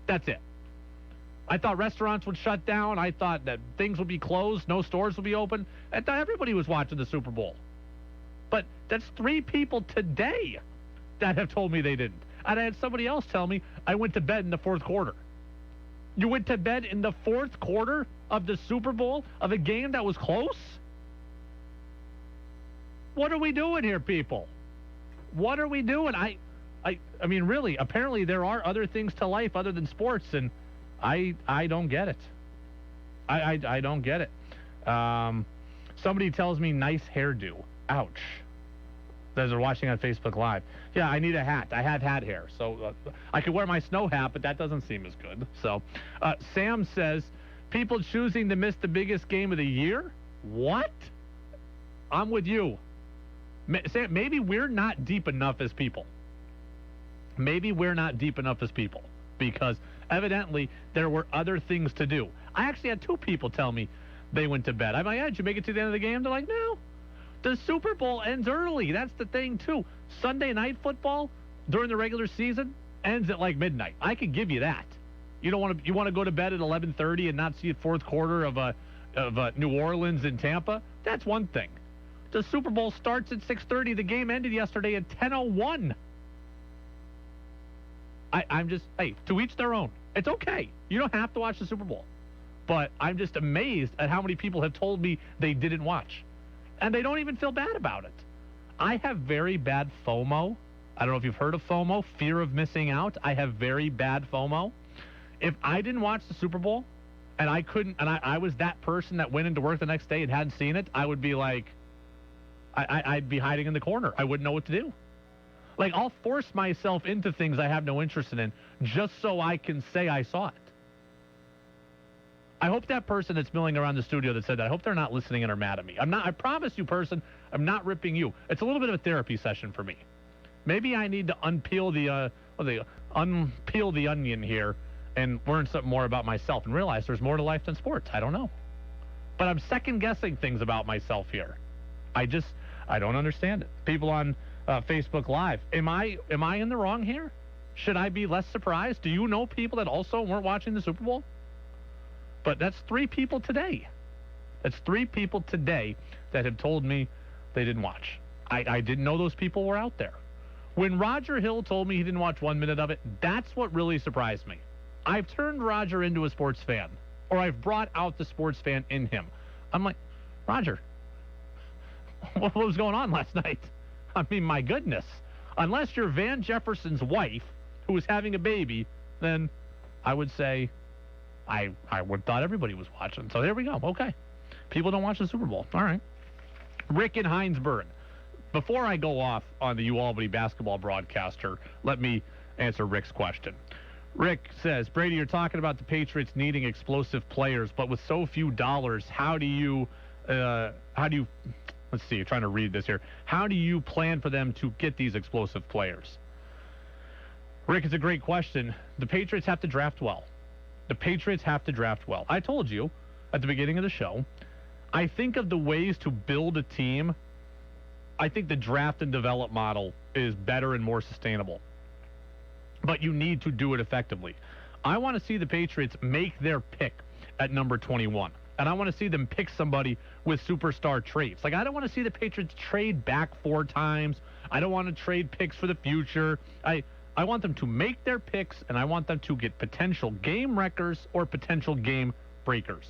That's it. I thought restaurants would shut down. I thought that things would be closed. No stores would be open. I thought everybody was watching the Super Bowl. But that's 3 people today that have told me they didn't. And I had somebody else tell me I went to bed in the fourth quarter. You went to bed in the fourth quarter of the Super Bowl of a game that was close? What are we doing here, people? What are we doing? I mean, really, apparently there are other things to life other than sports, and I don't get it. I don't get it. Somebody tells me nice hairdo. Ouch. Those are watching on Facebook Live. Yeah, I need a hat. I have hat hair, so I could wear my snow hat, but that doesn't seem as good. So, Sam says, people choosing to miss the biggest game of the year? What? I'm with you. Sam, maybe we're not deep enough as people. Maybe we're not deep enough as people because evidently there were other things to do. I actually had 2 people tell me they went to bed. I'm like, did you make it to the end of the game? They're like, no. The Super Bowl ends early. That's the thing, too. Sunday night football during the regular season ends at like midnight. I could give you that. You want to go to bed at 11:30 and not see the fourth quarter of New Orleans and Tampa? That's one thing. The Super Bowl starts at 6:30. The game ended yesterday at 10:01. I'm just, hey, to each their own. It's okay. You don't have to watch the Super Bowl. But I'm just amazed at how many people have told me they didn't watch. And they don't even feel bad about it. I have very bad FOMO. I don't know if you've heard of FOMO, fear of missing out. I have very bad FOMO. If I didn't watch the Super Bowl and I couldn't, and I was that person that went into work the next day and hadn't seen it, I would be like, I'd be hiding in the corner. I wouldn't know what to do. Like, I'll force myself into things I have no interest in just so I can say I saw it. I hope that person that's milling around the studio that said that, I hope they're not listening and are mad at me. I promise you, person, I'm not ripping you. It's a little bit of a therapy session for me. Maybe I need to unpeel the onion here and learn something more about myself and realize there's more to life than sports. I don't know. But I'm second-guessing things about myself here. I don't understand it. People on Facebook Live, am I in the wrong here? Should I be less surprised? Do you know people that also weren't watching the Super Bowl? But that's 3 people today. That's 3 people today that have told me they didn't watch. I didn't know those people were out there. When Roger Hill told me he didn't watch 1 minute of it, that's what really surprised me. I've turned Roger into a sports fan, or I've brought out the sports fan in him. I'm like, Roger, what was going on last night? I mean, my goodness. Unless you're Van Jefferson's wife who was having a baby, then I would say I would thought everybody was watching. So there we go. Okay. People don't watch the Super Bowl. All right. Rick in Hinesburg. Before I go off on the UAlbany basketball broadcaster, let me answer Rick's question. Rick says, Brady, you're talking about the Patriots needing explosive players, but with so few dollars, how do you, let's see, I'm trying to read this here. How do you plan for them to get these explosive players? Rick, it's a great question. The Patriots have to draft well. The Patriots have to draft well. I told you at the beginning of the show, I think of the ways to build a team. I think the draft and develop model is better and more sustainable. But you need to do it effectively. I want to see the Patriots make their pick at number 21. And I want to see them pick somebody with superstar traits. Like, I don't want to see the Patriots trade back 4 times. I don't want to trade picks for the future. I want them to make their picks, and I want them to get potential game wreckers or potential game breakers.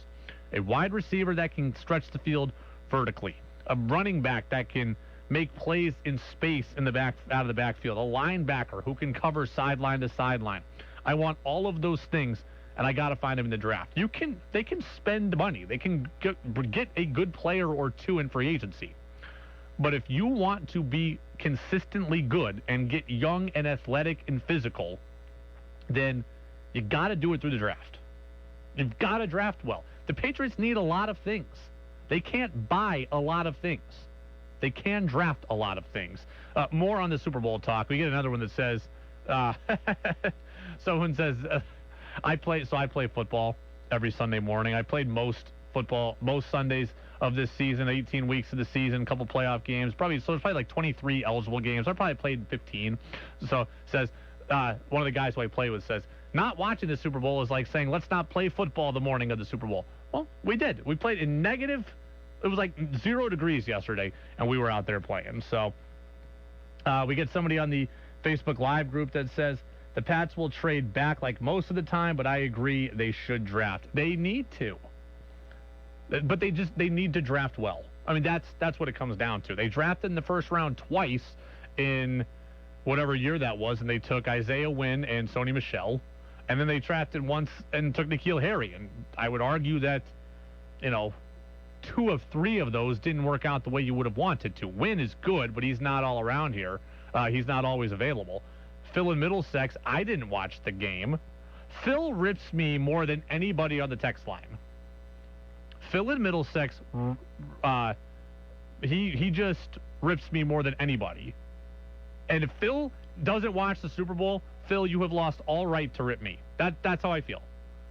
A wide receiver that can stretch the field vertically. A running back that can make plays in space in the back, out of the backfield. A linebacker who can cover sideline to sideline. I want all of those things, and I got to find them in the draft. They can spend money. They can get a good player or two in free agency. But if you want to be consistently good and get young and athletic and physical, then you got to do it through the draft. You've got to draft well. The Patriots need a lot of things. They can't buy a lot of things. They can draft a lot of things. More on the Super Bowl talk. We get another one that says, someone says, I play football every Sunday morning. I played most Sundays of this season, 18 weeks of the season, a couple playoff games. So it's probably like 23 eligible games. I probably played 15. So says, one of the guys who I play with says, not watching the Super Bowl is like saying, let's not play football the morning of the Super Bowl. Well, we did. We played in negative. It was like 0 degrees yesterday, and we were out there playing. So we get somebody on the Facebook Live group that says, the Pats will trade back like most of the time, but I agree they should draft. They need to. But they need to draft well. I mean, that's what it comes down to. They drafted in the first round twice in whatever year that was, and they took Isaiah Wynn and Sony Michel. And then they drafted once and took N'Keal Harry. And I would argue that, 2 of 3 of those didn't work out the way you would have wanted to. Wynn is good, but he's not all around here. He's not always available. Phil in Middlesex, I didn't watch the game. Phil rips me more than anybody on the text line. Phil in Middlesex, he just rips me more than anybody. And if Phil doesn't watch the Super Bowl, Phil, you have lost all right to rip me. That's how I feel.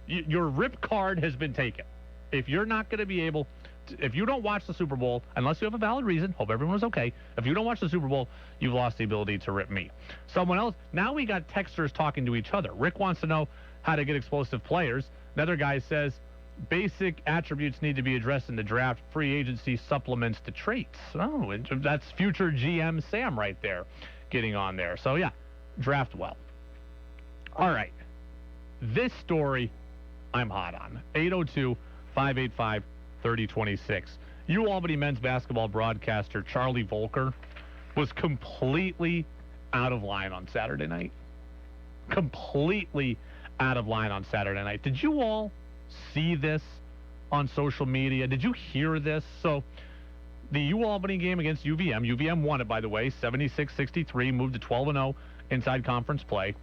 Your rip card has been taken. If you're not going to be able to, if you don't watch the Super Bowl, unless you have a valid reason, hope everyone's okay. If you don't watch the Super Bowl, you've lost the ability to rip me. Someone else, now we got texters talking to each other. Rick wants to know how to get explosive players. Another guy says, basic attributes need to be addressed in the draft. Free agency supplements the traits. Oh, that's future GM Sam right there getting on there. So, yeah, draft well. All right. This story I'm hot on. 802-585-3026. UAlbany men's basketball broadcaster Charlie Volker was completely out of line on Saturday night. Completely out of line on Saturday night. Did you all see this on social media? Did you hear this? So the UAlbany game against UVM won it, by the way, 76-63, moved to 12-0 inside conference play.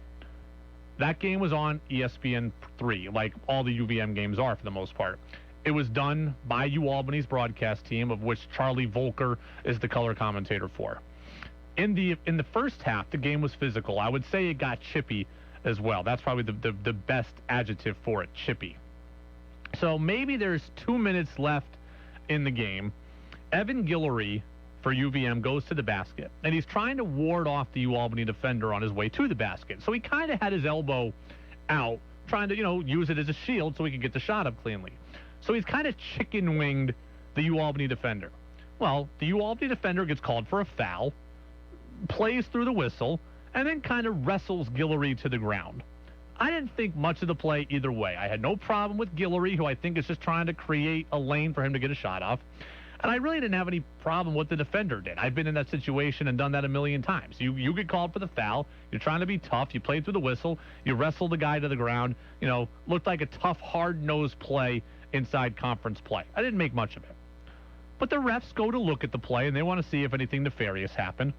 That game was on ESPN3, like all the UVM games are for the most part. It was done by UAlbany's broadcast team, of which Charlie Volker is the color commentator for. In the first half, the game was physical. I would say it got chippy as well. That's probably the best adjective for it, chippy. So maybe there's 2 minutes left in the game. Evan Guillory for UVM goes to the basket, and he's trying to ward off the UAlbany defender on his way to the basket. So he kind of had his elbow out, trying to, use it as a shield so he could get the shot up cleanly. So he's kind of chicken-winged the UAlbany defender. Well, the UAlbany defender gets called for a foul, plays through the whistle, and then kind of wrestles Guillory to the ground. I didn't think much of the play either way. I had no problem with Guillory, who I think is just trying to create a lane for him to get a shot off. And I really didn't have any problem with the defender did. I've been in that situation and done that a million times. You get called for the foul. You're trying to be tough. You played through the whistle. You wrestled the guy to the ground. Looked like a tough, hard-nosed play inside conference play. I didn't make much of it. But the refs go to look at the play, and they want to see if anything nefarious happened.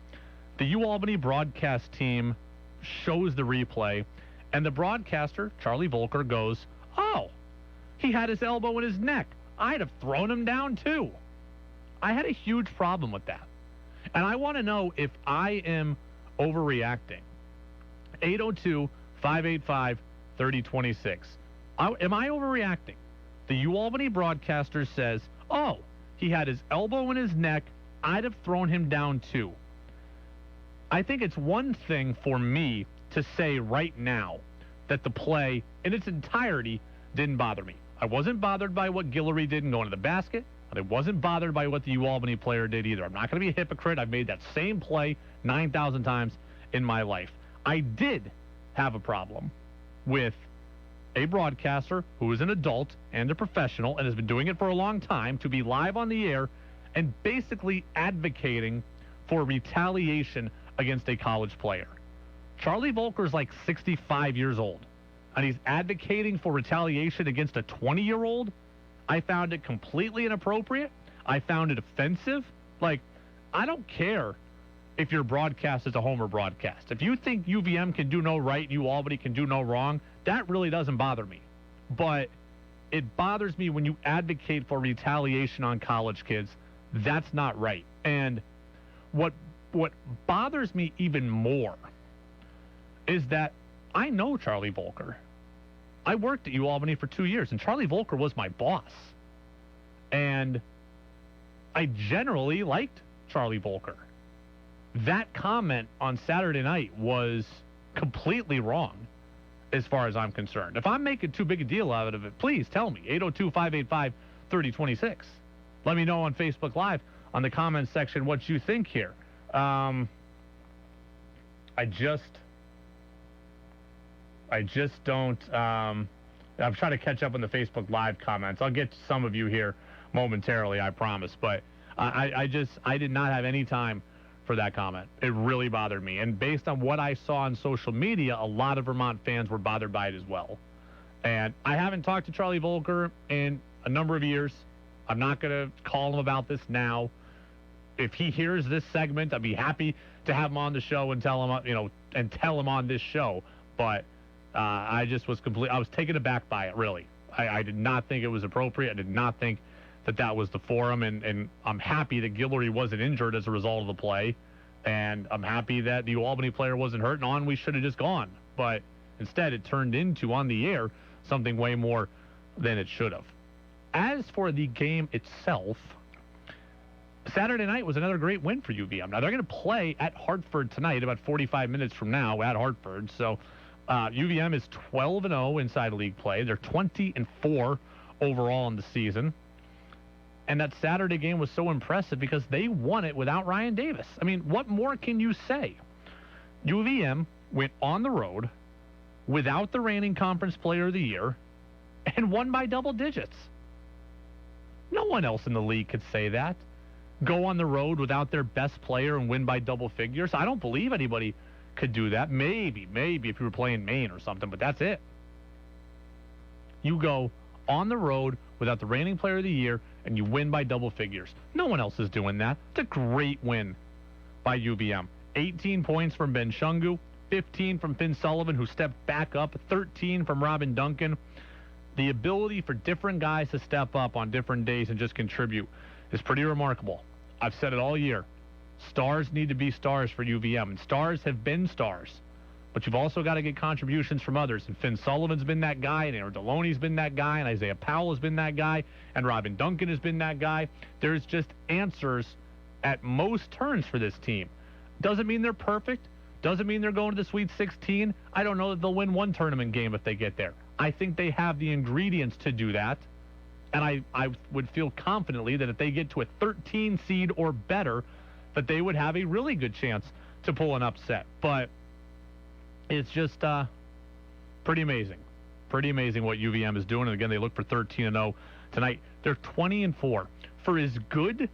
The UAlbany broadcast team shows the replay, and the broadcaster, Charlie Volker, goes, "Oh, he had his elbow in his neck. I'd have thrown him down, too." I had a huge problem with that. And I want to know if I am overreacting. 802-585-3026. Am I overreacting? The UAlbany broadcaster says, "Oh, he had his elbow in his neck. I'd have thrown him down, too." I think it's one thing for me to say right now that the play in its entirety didn't bother me. I wasn't bothered by what Guillory did in going to the basket. I wasn't bothered by what the UAlbany player did either. I'm not going to be a hypocrite. I've made that same play 9,000 times in my life. I did have a problem with a broadcaster who is an adult and a professional and has been doing it for a long time to be live on the air and basically advocating for retaliation against a college player. Charlie Volker is like 65 years old, and he's advocating for retaliation against a 20-year-old. I found it completely inappropriate. I found it offensive. Like, I don't care if your broadcast is a homer broadcast. If you think UVM can do no right, UAlbany can do no wrong, that really doesn't bother me. But it bothers me when you advocate for retaliation on college kids. That's not right. And what bothers me even more is that I know Charlie Volker. I worked at UAlbany for 2 years, and Charlie Volker was my boss. And I generally liked Charlie Volker. That comment on Saturday night was completely wrong as far as I'm concerned. If I'm making too big a deal out of it, please tell me. 802-585-3026. Let me know on Facebook Live on the comments section what you think here. I just don't. I'm trying to catch up on the Facebook Live comments. I'll get to some of you here momentarily, I promise. But I did not have any time for that comment. It really bothered me. And based on what I saw on social media, a lot of Vermont fans were bothered by it as well. And I haven't talked to Charlie Volker in a number of years. I'm not going to call him about this now. If he hears this segment, I'd be happy to have him on the show and tell him, and tell him on this show. But I just was I was taken aback by it, really. I did not think it was appropriate. I did not think that was the forum, and I'm happy that Guillory wasn't injured as a result of the play, and I'm happy that the UAlbany player wasn't hurt, and on we should have just gone. But instead, it turned into, on the air, something way more than it should have. As for the game itself, Saturday night was another great win for UVM. Now, they're going to play at Hartford tonight, about 45 minutes from now at Hartford. So UVM is 12-0 inside league play. They're 20-4 overall in the season. And that Saturday game was so impressive because they won it without Ryan Davis. I mean, what more can you say? UVM went on the road without the reigning conference player of the year and won by double digits. No one else in the league could say that. Go on the road without their best player and win by double figures. I don't believe anybody could do that. Maybe if you were playing Maine or something, but that's it. You go on the road without the reigning player of the year and you win by double figures. No one else is doing that. It's a great win by UVM. 18 points from Ben Shungu, 15 from Finn Sullivan, who stepped back up, 13 from Robin Duncan. The ability for different guys to step up on different days and just contribute is pretty remarkable. I've said it all year. Stars need to be stars for UVM, and stars have been stars. But you've also got to get contributions from others. And Finn Sullivan's been that guy, and Aaron Deloney's been that guy, and Isaiah Powell has been that guy, and Robin Duncan has been that guy. There's just answers at most turns for this team. Doesn't mean they're perfect. Doesn't mean they're going to the Sweet 16. I don't know that they'll win one tournament game if they get there. I think they have the ingredients to do that. And I would feel confidently that if they get to a 13 seed or better, that they would have a really good chance to pull an upset. But it's just pretty amazing. Pretty amazing what UVM is doing. And again, they look for 13-0 tonight. They're 20-4 for as good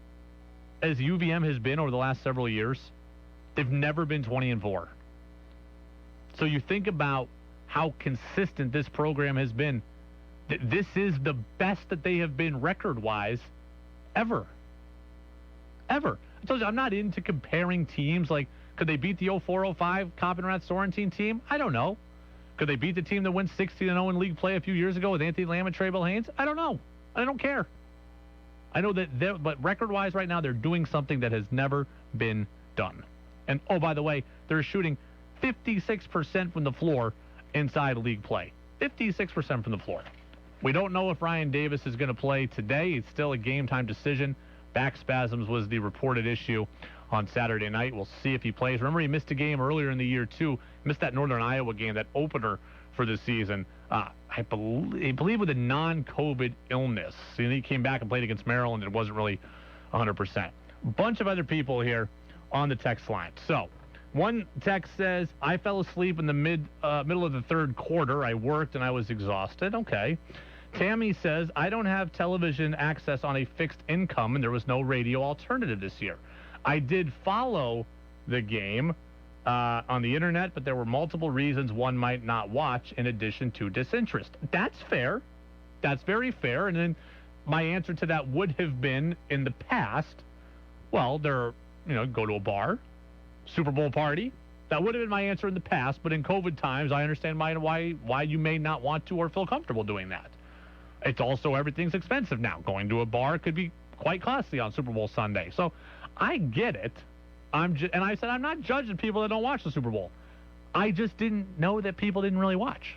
as UVM has been over the last several years, they've never been 20-4. So you think about how consistent this program has been. This is the best that they have been record-wise ever. Ever. I told you, I'm not into comparing teams. Like, could they beat the 04-05 Copenrad-Sorrentine team? I don't know. Could they beat the team that went 16-0 in league play a few years ago with Anthony Lamb and Trey Haynes? I don't know. I don't care. I know that but record-wise right now, they're doing something that has never been done. And, oh, by the way, they're shooting 56% from the floor inside league play. 56% from the floor. We don't know if Ryan Davis is going to play today. It's still a game-time decision. Back spasms was the reported issue on Saturday night. We'll see if he plays. Remember, he missed a game earlier in the year, too. Missed that Northern Iowa game, that opener for the season. I believe with a non-COVID illness. And he came back and played against Maryland. It wasn't really 100%. A bunch of other people here on the text line. So, one text says, I fell asleep in the middle of the third quarter. I worked and I was exhausted. Okay. Tammy says, I don't have television access on a fixed income, and there was no radio alternative this year. I did follow the game on the internet, but there were multiple reasons one might not watch in addition to disinterest. That's fair. That's very fair. And then my answer to that would have been in the past, well, go to a bar, Super Bowl party. That would have been my answer in the past, but in COVID times, I understand why you may not want to or feel comfortable doing that. It's also, everything's expensive now. Going to a bar could be quite costly on Super Bowl Sunday. So I get it. And I said I'm not judging people that don't watch the Super Bowl. I just didn't know that people didn't really watch.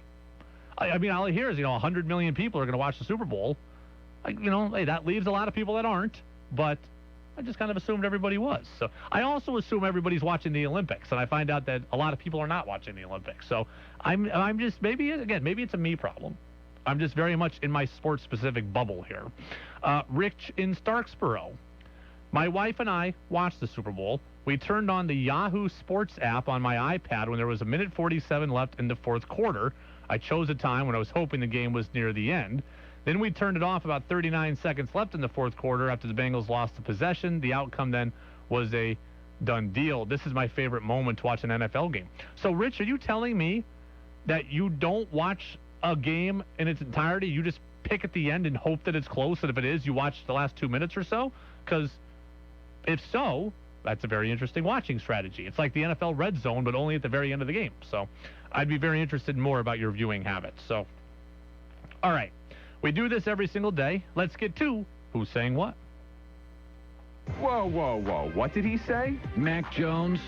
I mean, all I hear is, 100 million people are going to watch the Super Bowl. Hey, that leaves a lot of people that aren't. But I just kind of assumed everybody was. So I also assume everybody's watching the Olympics, and I find out that a lot of people are not watching the Olympics. So I'm just, maybe it's a me problem. I'm just very much in my sports-specific bubble here. Rich in Starksboro. My wife and I watched the Super Bowl. We turned on the Yahoo Sports app on my iPad when there was 1:47 left in the fourth quarter. I chose a time when I was hoping the game was near the end. Then we turned it off about 39 seconds left in the fourth quarter after the Bengals lost the possession. The outcome then was a done deal. This is my favorite moment to watch an NFL game. So, Rich, are you telling me that you don't watch a game in its entirety? You just pick at the end and hope that it's close, and if it is, you watch the last 2 minutes or so? Because if so, that's a very interesting watching strategy. It's like the NFL Red Zone, but only at the very end of the game. So I'd be very interested in more about your viewing habits. So, all right. We do this every single day. Let's get to Who's Saying What. Whoa. What did he say? Mac Jones?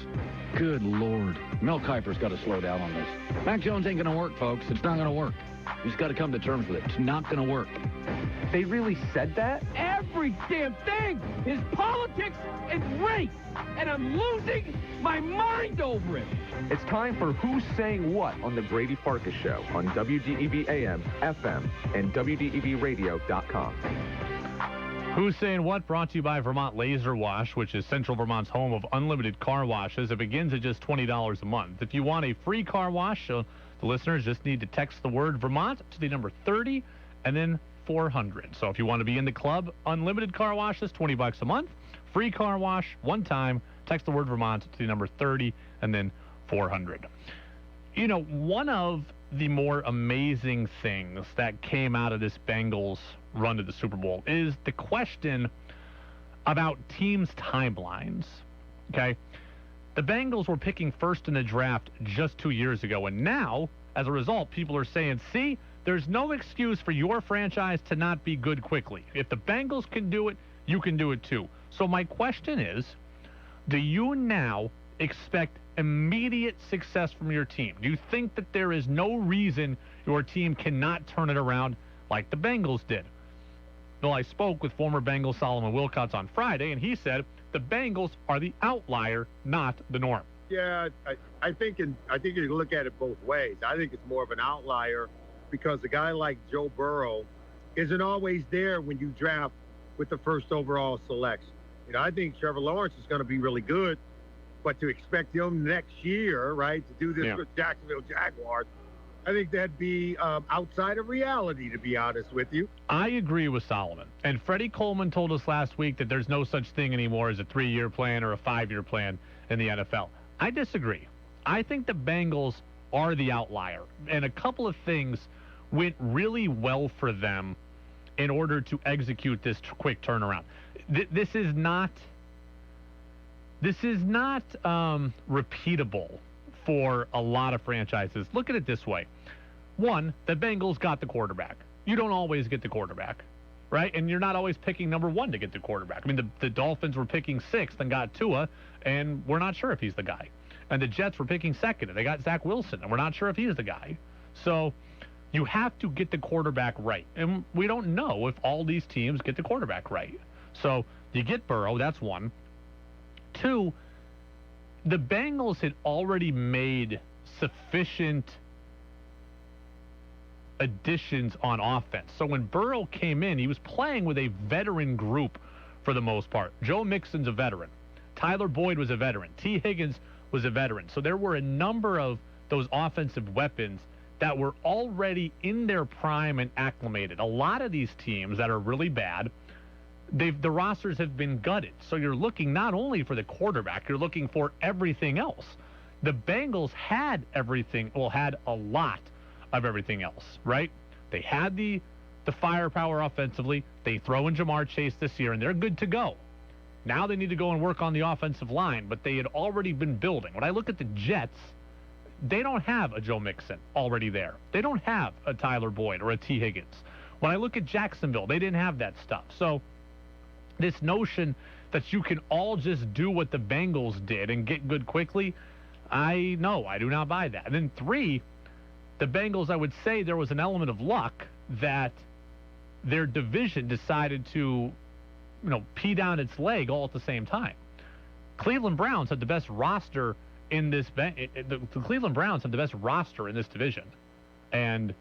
Good Lord. Mel Kiper's got to slow down on this. Mac Jones ain't going to work, folks. It's not going to work. You just got to come to terms with it. It's not going to work. They really said that? Every damn thing is politics and race, and I'm losing my mind over it. It's time for Who's Saying What on the Brady Farkas Show on WDEV AM, FM, and WDEVradio.com. Who's Saying What? Brought to you by Vermont Laser Wash, which is Central Vermont's home of unlimited car washes. It begins at just $20 a month. If you want a free car wash, the listeners just need to text the word Vermont to the number 30 and then 400. So if you want to be in the club, unlimited car washes, $20 a month. Free car wash, one time, text the word Vermont to the number 30 and then 400. One of the more amazing things that came out of this Bengals run to the Super Bowl is the question about teams' timelines. Okay? The Bengals were picking first in the draft just 2 years ago, and now, as a result, people are saying, see, there's no excuse for your franchise to not be good quickly. If the Bengals can do it, you can do it too. So my question is, do you now expect immediate success from your team? Do you think that there is no reason your team cannot turn it around like the Bengals did? Well, I spoke with former Bengal Solomon Wilcots on Friday, and he said the Bengals are the outlier, not the norm. Yeah, I think you can look at it both ways. I think it's more of an outlier because a guy like Joe Burrow isn't always there when you draft with the first overall selection. I think Trevor Lawrence is going to be really good, but to expect him next year, right, to do this with Jacksonville Jaguars, I think that'd be outside of reality, to be honest with you. I agree with Solomon. And Freddie Coleman told us last week that there's no such thing anymore as a 3-year plan or a 5-year plan in the NFL. I disagree. I think the Bengals are the outlier. And a couple of things went really well for them in order to execute this quick turnaround. This is not repeatable for a lot of franchises. Look at it this way. One, the Bengals got the quarterback. You don't always get the quarterback, right? And you're not always picking number 1 to get the quarterback. I mean, the Dolphins were picking 6th and got Tua, and we're not sure if he's the guy. And the Jets were picking 2nd, and they got Zach Wilson, and we're not sure if he's the guy. So you have to get the quarterback right. And we don't know if all these teams get the quarterback right. So you get Burrow, that's one. 2, the Bengals had already made sufficient additions on offense. So when Burrow came in, he was playing with a veteran group for the most part. Joe Mixon's a veteran. Tyler Boyd was a veteran. T. Higgins was a veteran. So there were a number of those offensive weapons that were already in their prime and acclimated. A lot of these teams that are really bad, the rosters have been gutted. So you're looking not only for the quarterback, you're looking for everything else. The Bengals had everything, had a lot of everything else, right? They had the firepower offensively. They throw in Jamar Chase this year, and they're good to go. Now they need to go and work on the offensive line, but they had already been building. When I look at the Jets, they don't have a Joe Mixon already there. They don't have a Tyler Boyd or a T. Higgins. When I look at Jacksonville, they didn't have that stuff. So this notion that you can all just do what the Bengals did and get good quickly, I do not buy that. And then 3, the Bengals, I would say there was an element of luck that their division decided to, pee down its leg all at the same time. Cleveland Browns had the best roster in this. The Cleveland Browns have the best roster in this division, and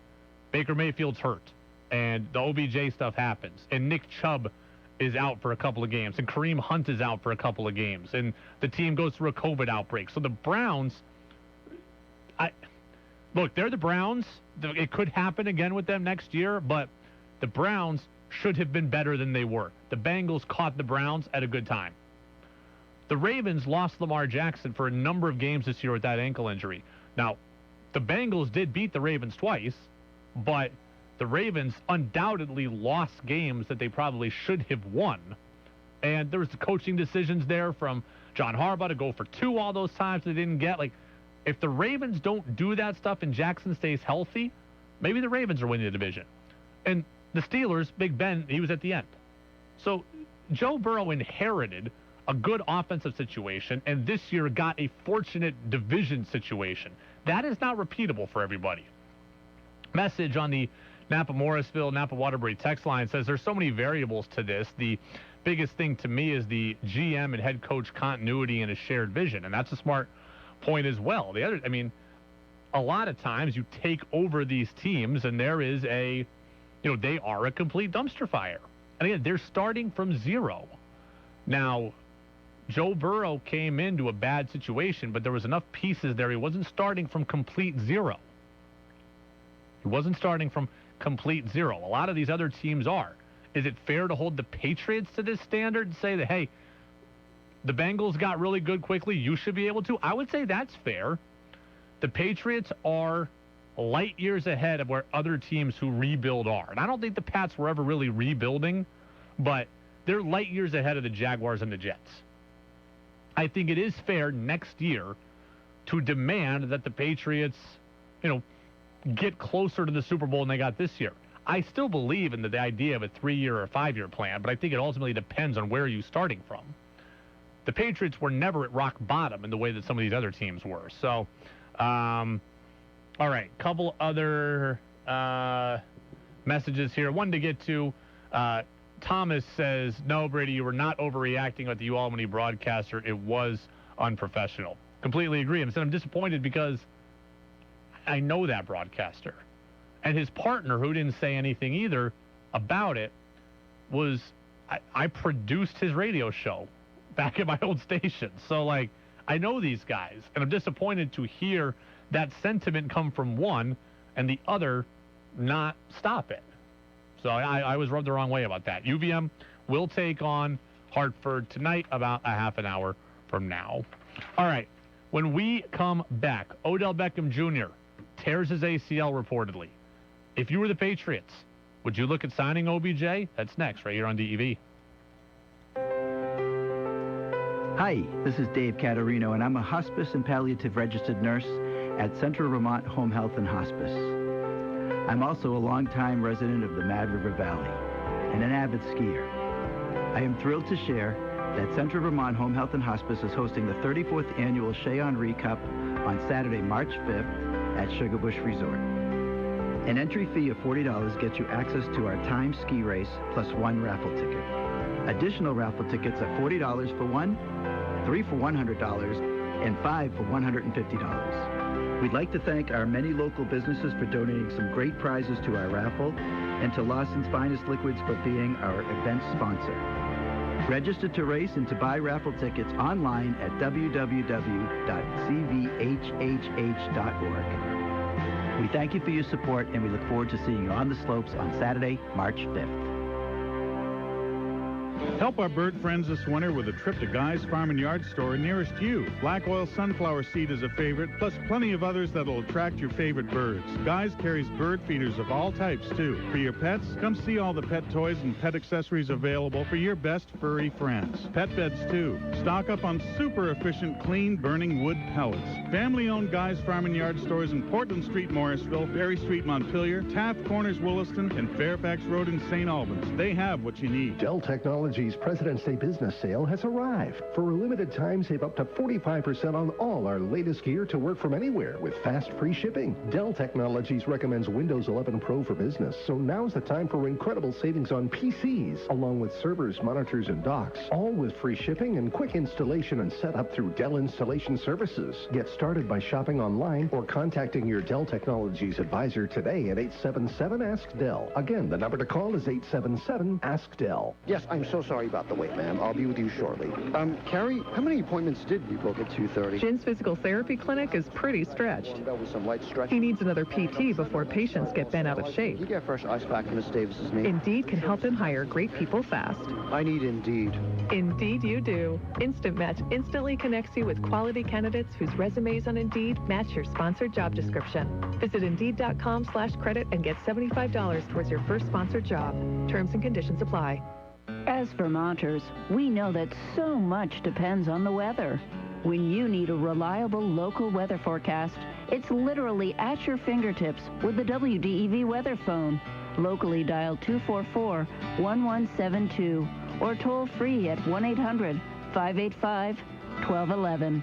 Baker Mayfield's hurt, and the OBJ stuff happens, and Nick Chubb is out for a couple of games, and Kareem Hunt is out for a couple of games, and the team goes through a COVID outbreak. So the Browns, look, they're the Browns. It could happen again with them next year, but the Browns should have been better than they were. The Bengals caught the Browns at a good time. The Ravens lost Lamar Jackson for a number of games this year with that ankle injury. Now, the Bengals did beat the Ravens twice, but the Ravens undoubtedly lost games that they probably should have won. And there was the coaching decisions there from John Harbaugh to go for 2 all those times they didn't get. Like, if the Ravens don't do that stuff and Jackson stays healthy, maybe the Ravens are winning the division. And the Steelers, Big Ben, he was at the end. So Joe Burrow inherited a good offensive situation, and this year got a fortunate division situation. That is not repeatable for everybody. Message on the Napa-Morrisville, Napa-Waterbury text line says there's so many variables to this. The biggest thing to me is the GM and head coach continuity and a shared vision, and that's a smart point as well. The other, a lot of times you take over these teams, and there is they are a complete dumpster fire. And again, they're starting from 0. Now, Joe Burrow came into a bad situation, but there was enough pieces there. He wasn't starting from complete 0. He wasn't starting from complete 0. A lot of these other teams are. Is it fair to hold the Patriots to this standard and say that, hey, the Bengals got really good quickly, you should be able to? I would say that's fair. The Patriots are light years ahead of where other teams who rebuild are. And I don't think the Pats were ever really rebuilding, but they're light years ahead of the Jaguars and the Jets. I think it is fair next year to demand that the Patriots, get closer to the Super Bowl than they got this year. I still believe in the idea of a 3-year or 5-year plan, but I think it ultimately depends on where you're starting from. The Patriots were never at rock bottom in the way that some of these other teams were. So, all right, couple other messages here. One to get to. Thomas says, no, Brady, you were not overreacting with the Albany broadcaster. It was unprofessional. Completely agree. I'm disappointed because I know that broadcaster. And his partner, who didn't say anything either about it, was I produced his radio show back at my old station. So, I know these guys. And I'm disappointed to hear that sentiment come from one and the other not stop it. So I was rubbed the wrong way about that. UVM will take on Hartford tonight about a half an hour from now. All right, when we come back, Odell Beckham Jr. tears his ACL reportedly. If you were the Patriots, would you look at signing OBJ? That's next, right here on DEV. Hi, this is Dave Catarino, and I'm a hospice and palliative registered nurse at Central Vermont Home Health and Hospice. I'm also a longtime resident of the Mad River Valley and an avid skier. I am thrilled to share that Central Vermont Home Health and Hospice is hosting the 34th annual Chez Henri Cup on Saturday, March 5th at Sugarbush Resort. An entry fee of $40 gets you access to our timed ski race plus one raffle ticket. Additional raffle tickets are $40 for one, 3 for $100, and 5 for $150. We'd like to thank our many local businesses for donating some great prizes to our raffle and to Lawson's Finest Liquids for being our event sponsor. Register to race and to buy raffle tickets online at www.cvhhh.org. We thank you for your support, and we look forward to seeing you on the slopes on Saturday, March 5th. Help our bird friends this winter with a trip to Guy's Farm and Yard store nearest you. Black oil sunflower seed is a favorite, plus plenty of others that'll attract your favorite birds. Guy's carries bird feeders of all types, too. For your pets, come see all the pet toys and pet accessories available for your best furry friends. Pet beds, too. Stock up on super efficient, clean, burning wood pellets. Family-owned Guy's Farm and Yard stores in Portland Street, Morrisville, Berry Street, Montpelier, Taft Corners, Williston, and Fairfax Road in St. Albans. They have what you need. Dell Technologies President's Day business sale has arrived. For a limited time, save up to 45% on all our latest gear to work from anywhere with fast free shipping. Dell Technologies recommends Windows 11 Pro for business, so now's the time for incredible savings on PCs, along with servers, monitors, and docks, all with free shipping and quick installation and setup through Dell Installation Services. Get started by shopping online or contacting your Dell Technologies advisor today at 877-ASK-DELL. Again, the number to call is 877-ASK-DELL. Yes, I'm so sorry about the wait, ma'am. I'll be with you shortly. Carrie, how many appointments did you book at 2:30? Jin's physical therapy clinic is pretty stretched. With some light stretching. He needs another PT before patients get bent out of shape. You get fresh ice pack for Miss Davis's knee. Indeed can help him hire great people fast. I need Indeed. Indeed you do. Instant Match instantly connects you with quality candidates whose resumes on Indeed match your sponsored job description. Visit Indeed.com/credit and get $75 towards your first sponsored job. Terms and conditions apply. As Vermonters, we know that so much depends on the weather. When you need a reliable local weather forecast, it's literally at your fingertips with the WDEV weather phone. Locally dial 244-1172 or toll free at 1-800-585-1211.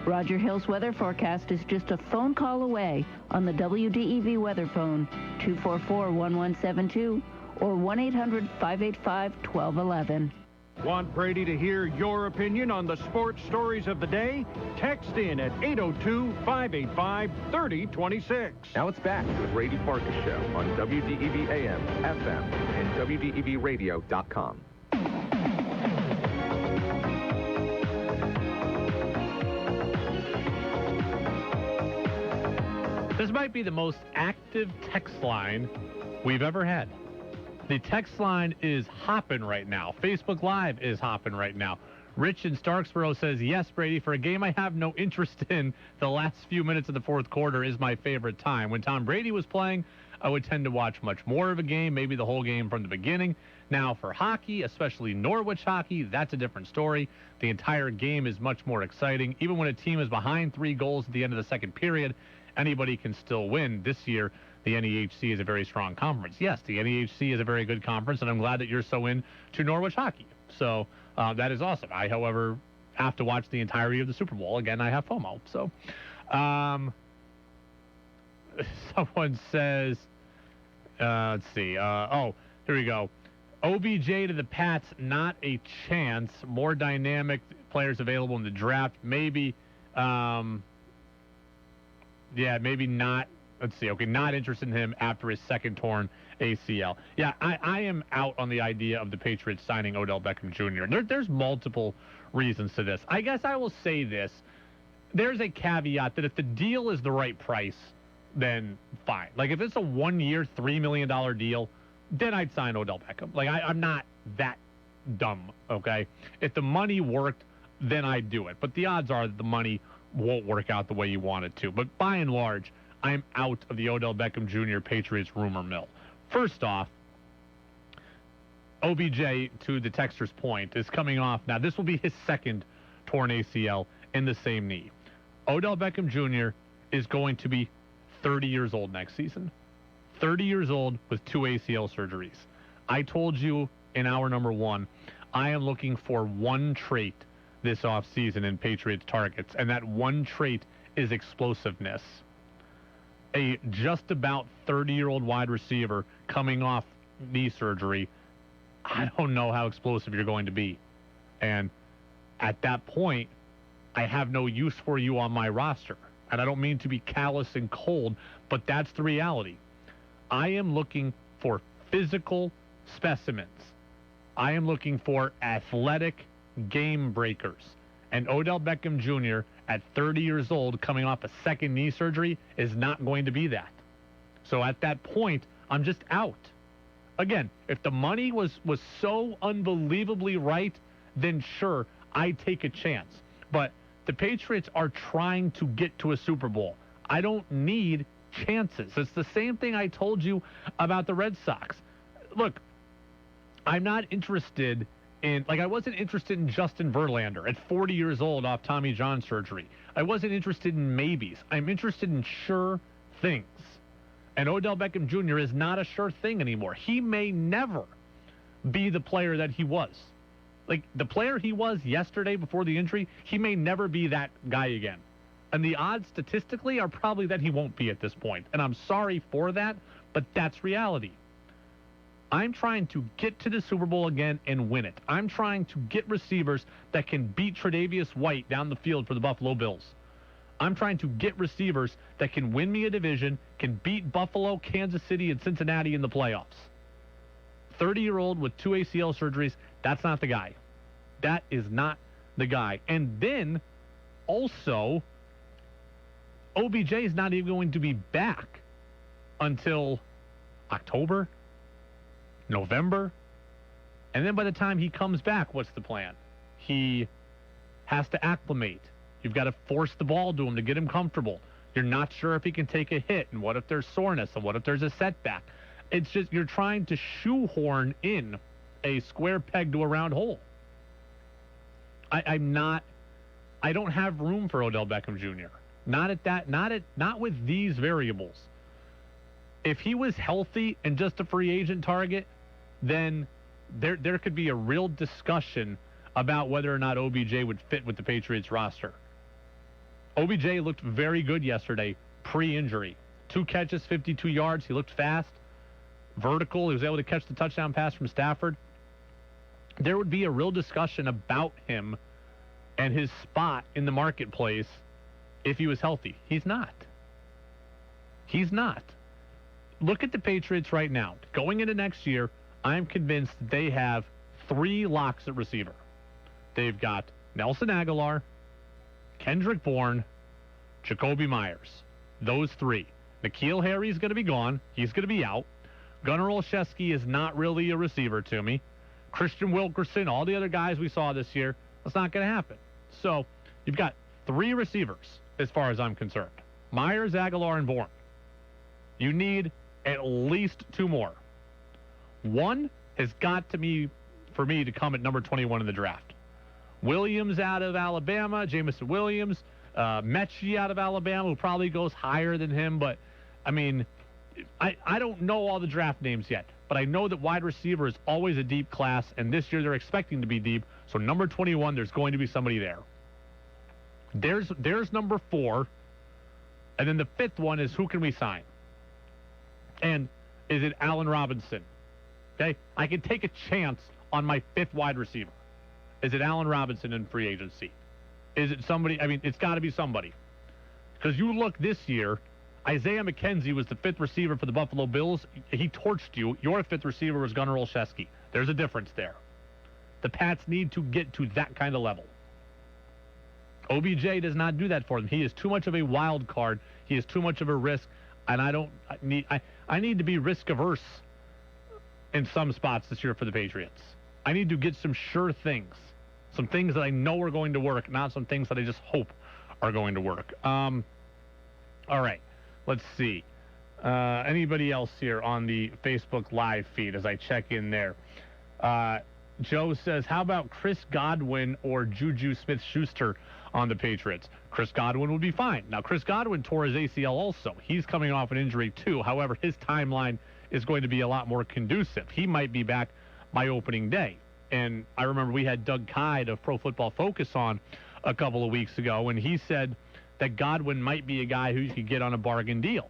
Roger Hill's weather forecast is just a phone call away on the WDEV weather phone, 244-1172 or 1-800-585-1211. Want Brady to hear your opinion on the sports stories of the day? Text in at 802-585-3026. Now it's back to the Brady Farkas Show on WDEV AM, FM, and WDEVradio.com. This might be the most active text line we've ever had. The text line is hopping right now. Facebook Live is hopping right now. Rich in Starksboro says, yes, Brady, for a game I have no interest in, the last few minutes of the fourth quarter is my favorite time. When Tom Brady was playing, I would tend to watch much more of a game, maybe the whole game from the beginning. Now, for hockey, especially Norwich hockey, that's a different story. The entire game is much more exciting. Even when a team is behind 3 goals at the end of the second period, anybody can still win. This year, the NEHC is a very strong conference. Yes, the NEHC is a very good conference, and I'm glad that you're so into Norwich hockey. So that is awesome. I, however, have to watch the entirety of the Super Bowl. Again, I have FOMO. So someone says, let's see. Here we go. OBJ to the Pats, not a chance. More dynamic players available in the draft. Maybe, maybe not. Let's see. Okay, not interested in him after his second torn ACL. Yeah, I am out on the idea of the Patriots signing Odell Beckham Jr. There's multiple reasons to this. I guess I will say this. There's a caveat that if the deal is the right price, then fine. Like, if it's a 1-year, $3 million deal, then I'd sign Odell Beckham. Like, I'm not that dumb, okay? If the money worked, then I'd do it. But the odds are that the money won't work out the way you want it to. But by and large, I'm out of the Odell Beckham Jr. Patriots rumor mill. First off, OBJ, to the texter's point, is coming off. Now, this will be his second torn ACL in the same knee. Odell Beckham Jr. is going to be 30 years old next season. 30 years old with 2 ACL surgeries. I told you in hour number 1, I am looking for one trait this offseason in Patriots targets, and that one trait is explosiveness. A just about 30-year-old wide receiver coming off knee surgery, I don't know how explosive you're going to be. And at that point, I have no use for you on my roster. And I don't mean to be callous and cold, but that's the reality. I am looking for physical specimens. I am looking for athletic game breakers. And Odell Beckham Jr. at 30 years old coming off a second knee surgery is not going to be that. So at that point, I'm just out. Again, if the money was so unbelievably right, then sure, I'd take a chance. But the Patriots are trying to get to a Super Bowl. I don't need chances. It's the same thing I told you about the Red Sox. Look, I'm not interested in, like, I wasn't interested in Justin Verlander at 40 years old off Tommy John surgery. I wasn't interested in maybes. I'm interested in sure things. And Odell Beckham Jr. is not a sure thing anymore. He may never be the player that he was. Like, the player he was yesterday before the injury, he may never be that guy again. And the odds statistically are probably that he won't be at this point. And I'm sorry for that, but that's reality. I'm trying to get to the Super Bowl again and win it. I'm trying to get receivers that can beat Tre'Davious White down the field for the Buffalo Bills. I'm trying to get receivers that can win me a division, can beat Buffalo, Kansas City, and Cincinnati in the playoffs. 30-year-old with 2 ACL surgeries, that's not the guy. That is not the guy. And then, also, OBJ is not even going to be back until October, November. And then by the time he comes back, what's the plan? He has to acclimate. You've got to force the ball to him to get him comfortable. You're not sure if he can take a hit, and what if there's soreness, and what if there's a setback. It's just you're trying to shoehorn in a square peg to a round hole. I don't have room for Odell Beckham Jr. Not with these variables. If he was healthy and just a free agent target, then there could be a real discussion about whether or not OBJ would fit with the Patriots roster. OBJ looked very good yesterday, pre-injury. 2 catches, 52 yards. He looked fast, vertical. He was able to catch the touchdown pass from Stafford. There would be a real discussion about him and his spot in the marketplace if he was healthy. He's not. He's not. Look at the Patriots right now. Going into next year, I'm convinced they have 3 locks at receiver. They've got Nelson Aguilar, Kendrick Bourne, Jacoby Myers. Those 3. N'Keal Harry's going to be gone. He's going to be out. Gunnar Olszewski is not really a receiver to me. Christian Wilkerson, all the other guys we saw this year, that's not going to happen. So you've got 3 receivers as far as I'm concerned. Myers, Aguilar, and Bourne. You need at least 2 more. One has got to be, for me, to come at number 21 in the draft. Williams out of Alabama, Jamison Williams, Mechie out of Alabama, who probably goes higher than him. But, I mean, I don't know all the draft names yet. But I know that wide receiver is always a deep class, and this year they're expecting to be deep. So number 21, there's going to be somebody there. There's number 4. And then the 5th one is who can we sign? And is it Allen Robinson? Okay? I can take a chance on my 5th wide receiver. Is it Allen Robinson in free agency? Is it somebody? I mean, it's got to be somebody. Because you look this year, Isaiah McKenzie was the 5th receiver for the Buffalo Bills. He torched you. Your 5th receiver was Gunnar Olszewski. There's a difference there. The Pats need to get to that kind of level. OBJ does not do that for them. He is too much of a wild card. He is too much of a risk. And I need to be risk averse in some spots this year for the Patriots. I need to get some sure things, some things that I know are going to work, not some things that I just hope are going to work. All right, let's see. Anybody else here on the Facebook Live feed as I check in there? Joe says, how about Chris Godwin or Juju Smith-Schuster on the Patriots? Chris Godwin would be fine. Now, Chris Godwin tore his ACL also. He's coming off an injury too. However, his timeline is going to be a lot more conducive. He might be back by opening day. And I remember we had Doug Kyde of Pro Football Focus on a couple of weeks ago, and he said that Godwin might be a guy who you could get on a bargain deal.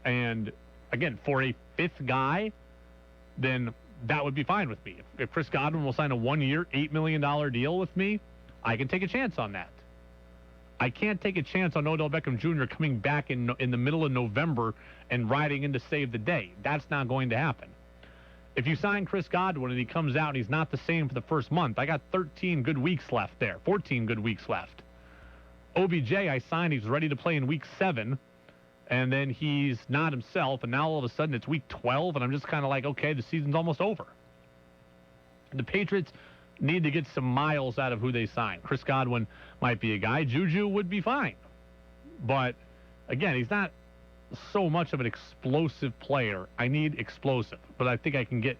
And, again, for a fifth guy, then that would be fine with me. If Chris Godwin will sign a 1-year, $8 million deal with me, I can take a chance on that. I can't take a chance on Odell Beckham Jr. coming back in the middle of November and riding in to save the day. That's not going to happen. If you sign Chris Godwin and he comes out and he's not the same for the first month, I got 13 good weeks left there, 14 good weeks left. OBJ, I signed, he's ready to play in week 7, and then he's not himself, and now all of a sudden it's week 12, and I'm just kind of like, okay, the season's almost over. The Patriots need to get some miles out of who they sign. Chris Godwin might be a guy. Juju would be fine. But, again, he's not so much of an explosive player. I need explosive. But I think I can get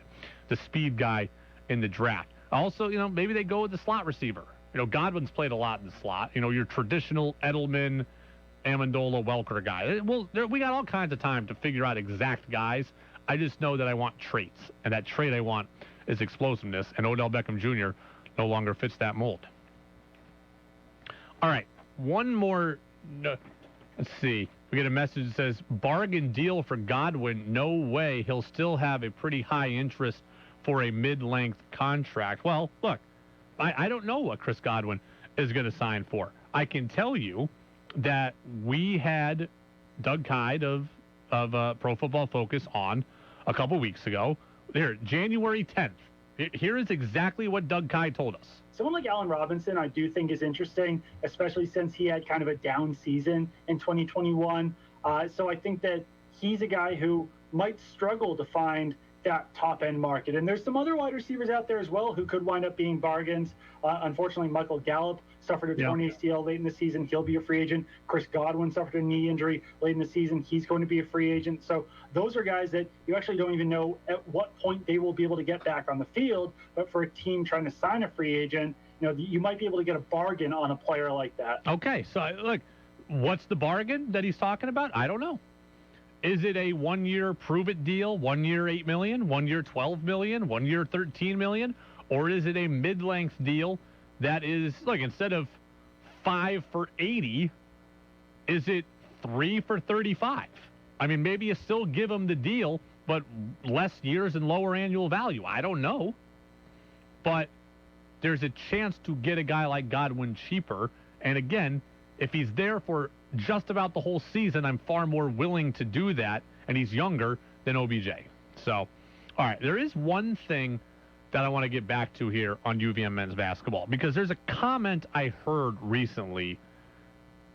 the speed guy in the draft. Also, maybe they go with the slot receiver. Godwin's played a lot in the slot. Your traditional Edelman, Amendola, Welker guy. Well, we got all kinds of time to figure out exact guys. I just know that I want traits. And that trait I want is explosiveness, and Odell Beckham Jr. no longer fits that mold. All right, one more. Let's see. We get a message that says, bargain deal for Godwin. No way. He'll still have a pretty high interest for a mid-length contract. Well, look, I don't know what Chris Godwin is going to sign for. I can tell you that we had Doug Kyde of Pro Football Focus on a couple weeks ago. There, January 10th. Here is exactly what Doug Kyde told us. Someone like Allen Robinson, I do think is interesting, especially since he had kind of a down season in 2021. So I think that he's a guy who might struggle to find that top-end market. And there's some other wide receivers out there as well who could wind up being bargains. Unfortunately, Michael Gallup suffered a torn ACL late in the season. He'll be a free agent. Chris Godwin suffered a knee injury late in the season. He's going to be a free agent. So those are guys that you actually don't even know at what point they will be able to get back on the field. But for a team trying to sign a free agent, you might be able to get a bargain on a player like that. Okay, so look, what's the bargain that he's talking about? I don't know. Is it a 1-year prove-it deal, 1 year $8 million, 1 year $12 million, 1 year $13 million, or is it a mid-length deal that is, look, instead of 5 for $80, is it 3 for $35? I mean, maybe you still give him the deal, but less years and lower annual value. I don't know. But there's a chance to get a guy like Godwin cheaper. And again, if he's there for just about the whole season, I'm far more willing to do that. And he's younger than OBJ. So, all right, there is one thing that I want to get back to here on UVM men's basketball, because there's a comment I heard recently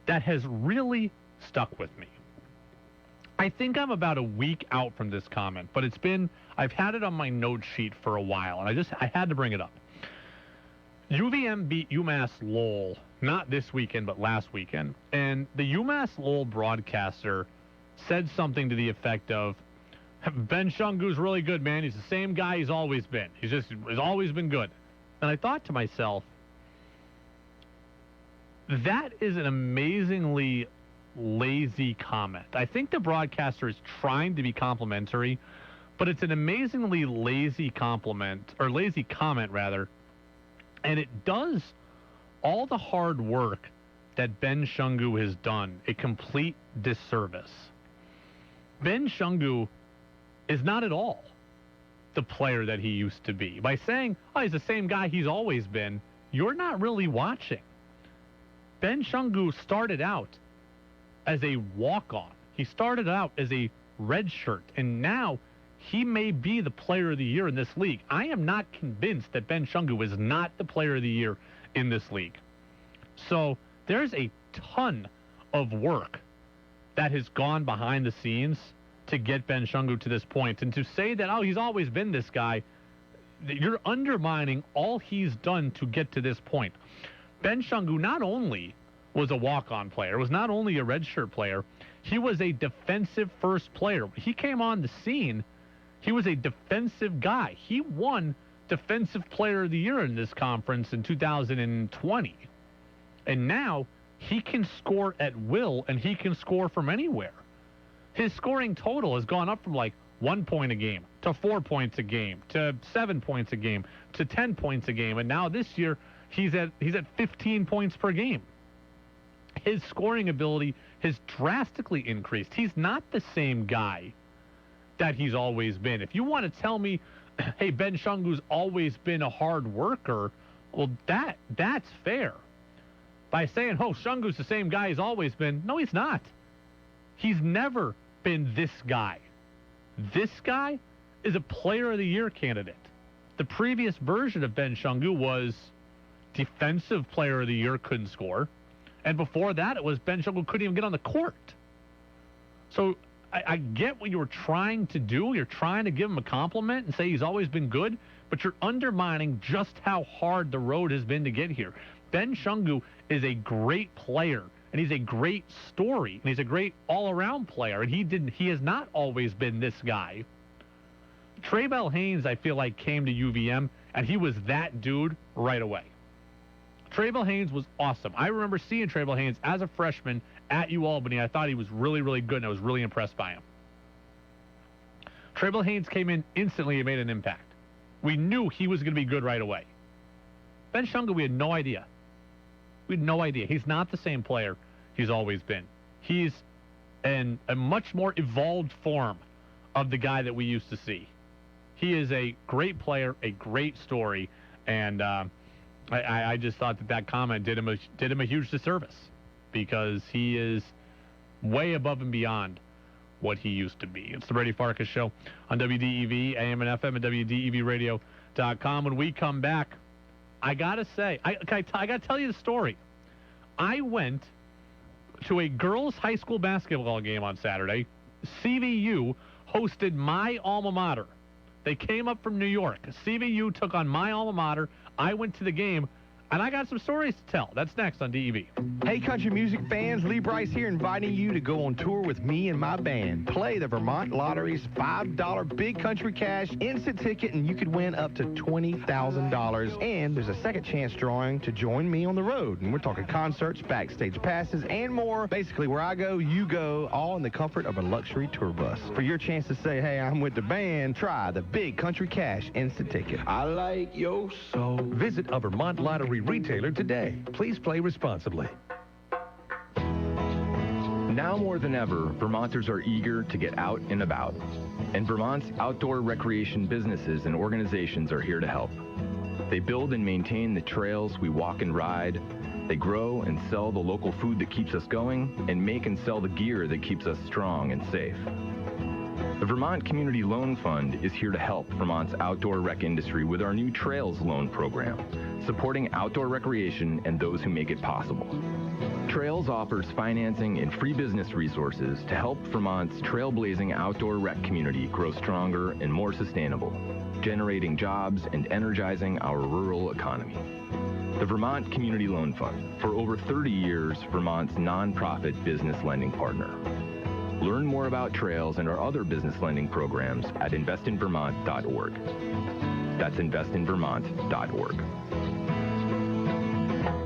that has really stuck with me. I think I'm about a week out from this comment, but I've had it on my note sheet for a while, and I had to bring it up. UVM beat UMass Lowell, not this weekend, but last weekend, and the UMass Lowell broadcaster said something to the effect of, Ben Shungu's really good, man. He's the same guy he's always been. He's always been good. And I thought to myself, that is an amazingly lazy comment. I think the broadcaster is trying to be complimentary, but it's an amazingly lazy comment, rather. And it does all the hard work that Ben Shungu has done a complete disservice. Ben Shungu is not at all the player that he used to be. By saying, he's the same guy he's always been, you're not really watching. Ben Shungu started out as a walk-on. He started out as a redshirt, and now he may be the player of the year in this league. I am not convinced that Ben Shungu is not the player of the year in this league. So there's a ton of work that has gone behind the scenes to get Ben Shungu to this point. And to say that, oh, he's always been this guy, you're undermining all he's done to get to this point. Ben Shungu not only was a walk-on player, was not only a redshirt player, he was a defensive first player. When he came on the scene, he was a defensive guy. He won Defensive Player of the Year in this conference in 2020. And now he can score at will, and he can score from anywhere. His scoring total has gone up from like 1 point a game to 4 points a game to 7 points a game to 10 points a game. And now this year, he's at 15 points per game. His scoring ability has drastically increased. He's not the same guy that he's always been. If you want to tell me, hey, Ben Shungu's always been a hard worker, well, that's fair. By saying, oh, Shungu's the same guy he's always been, no, he's not. He's never been this guy. This guy is a Player of the Year candidate. The previous version of Ben Shungu was Defensive Player of the Year, couldn't score. And before that, it was Ben Shungu couldn't even get on the court. So I get what you were trying to do. You're trying to give him a compliment and say he's always been good, but you're undermining just how hard the road has been to get here. Ben Shungu is a great player, and he's a great story, and he's a great all-around player, and he has not always been this guy. Traybell Haynes, I feel like, came to UVM, and he was that dude right away. Traybell Haynes was awesome. I remember seeing Traybell Haynes as a freshman at UAlbany. I thought he was really, really good, and I was really impressed by him. Traybell Haynes came in instantly and made an impact. We knew he was going to be good right away. Ben Shungu, we had no idea. We had no idea. He's not the same player he's always been. He's a much more evolved form of the guy that we used to see. He is a great player, a great story, and I just thought that comment did him a huge disservice, because he is way above and beyond what he used to be. It's the Brady Farkas Show on WDEV, AM and FM, and WDEVradio.com. When we come back, I got to say, I got to tell you the story. I went to a girls' high school basketball game on Saturday. CVU hosted my alma mater. They came up from New York. CVU took on my alma mater. I went to the game, and I got some stories to tell. That's next on DEV. Hey, country music fans, Lee Bryce here, inviting you to go on tour with me and my band. Play the Vermont Lottery's $5 Big Country Cash instant ticket, and you could win up to $20,000. And there's a second chance drawing to join me on the road. And we're talking concerts, backstage passes, and more. Basically, where I go, you go, all in the comfort of a luxury tour bus. For your chance to say, hey, I'm with the band, try the Big Country Cash instant ticket. I like your soul. Visit a Vermont Lottery retailer today. Please play responsibly. Now more than ever, Vermonters are eager to get out and about. And Vermont's outdoor recreation businesses and organizations are here to help. They build and maintain the trails we walk and ride. They grow and sell the local food that keeps us going, and make and sell the gear that keeps us strong and safe. The Vermont Community Loan Fund is here to help Vermont's outdoor rec industry with our new Trails Loan Program, supporting outdoor recreation and those who make it possible. Trails offers financing and free business resources to help Vermont's trailblazing outdoor rec community grow stronger and more sustainable, generating jobs and energizing our rural economy. The Vermont Community Loan Fund, for over 30 years, Vermont's nonprofit business lending partner. Learn more about Trails and our other business lending programs at investinvermont.org. That's investinvermont.org.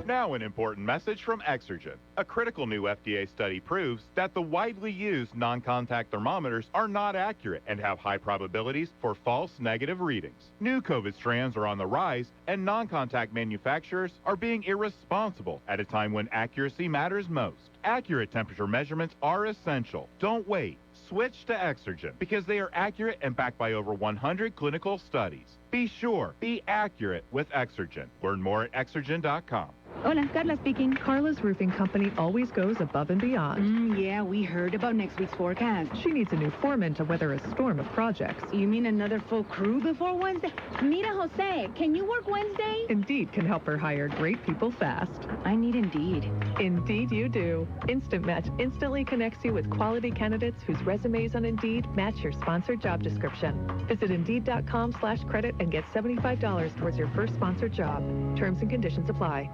Now an important message from Exergen. A critical new FDA study proves that the widely used non-contact thermometers are not accurate and have high probabilities for false negative readings. New COVID strands are on the rise, and non-contact manufacturers are being irresponsible at a time when accuracy matters most. Accurate temperature measurements are essential. Don't wait. Switch to Exergen because they are accurate and backed by over 100 clinical studies. Be sure, be accurate with Exergen. Learn more at Exergen.com. Hola, Carla speaking. Carla's roofing company always goes above and beyond. Yeah, we heard about next week's forecast. She needs a new foreman to weather a storm of projects. You mean another full crew before Wednesday? Mira, Jose, can you work Wednesday? Indeed can help her hire great people fast. I need Indeed. Indeed you do. Instant Match instantly connects you with quality candidates whose resumes on Indeed match your sponsored job description. Visit Indeed.com/credit and get $75 towards your first sponsored job. Terms and conditions apply.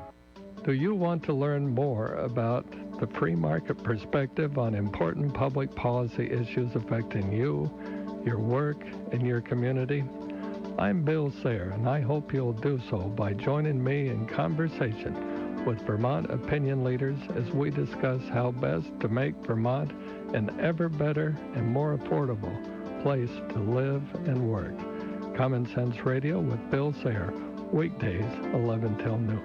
Do you want to learn more about the free market perspective on important public policy issues affecting you, your work, and your community? I'm Bill Sayre, and I hope you'll do so by joining me in conversation with Vermont opinion leaders as we discuss how best to make Vermont an ever better and more affordable place to live and work. Common Sense Radio with Bill Sayre, weekdays 11 till noon.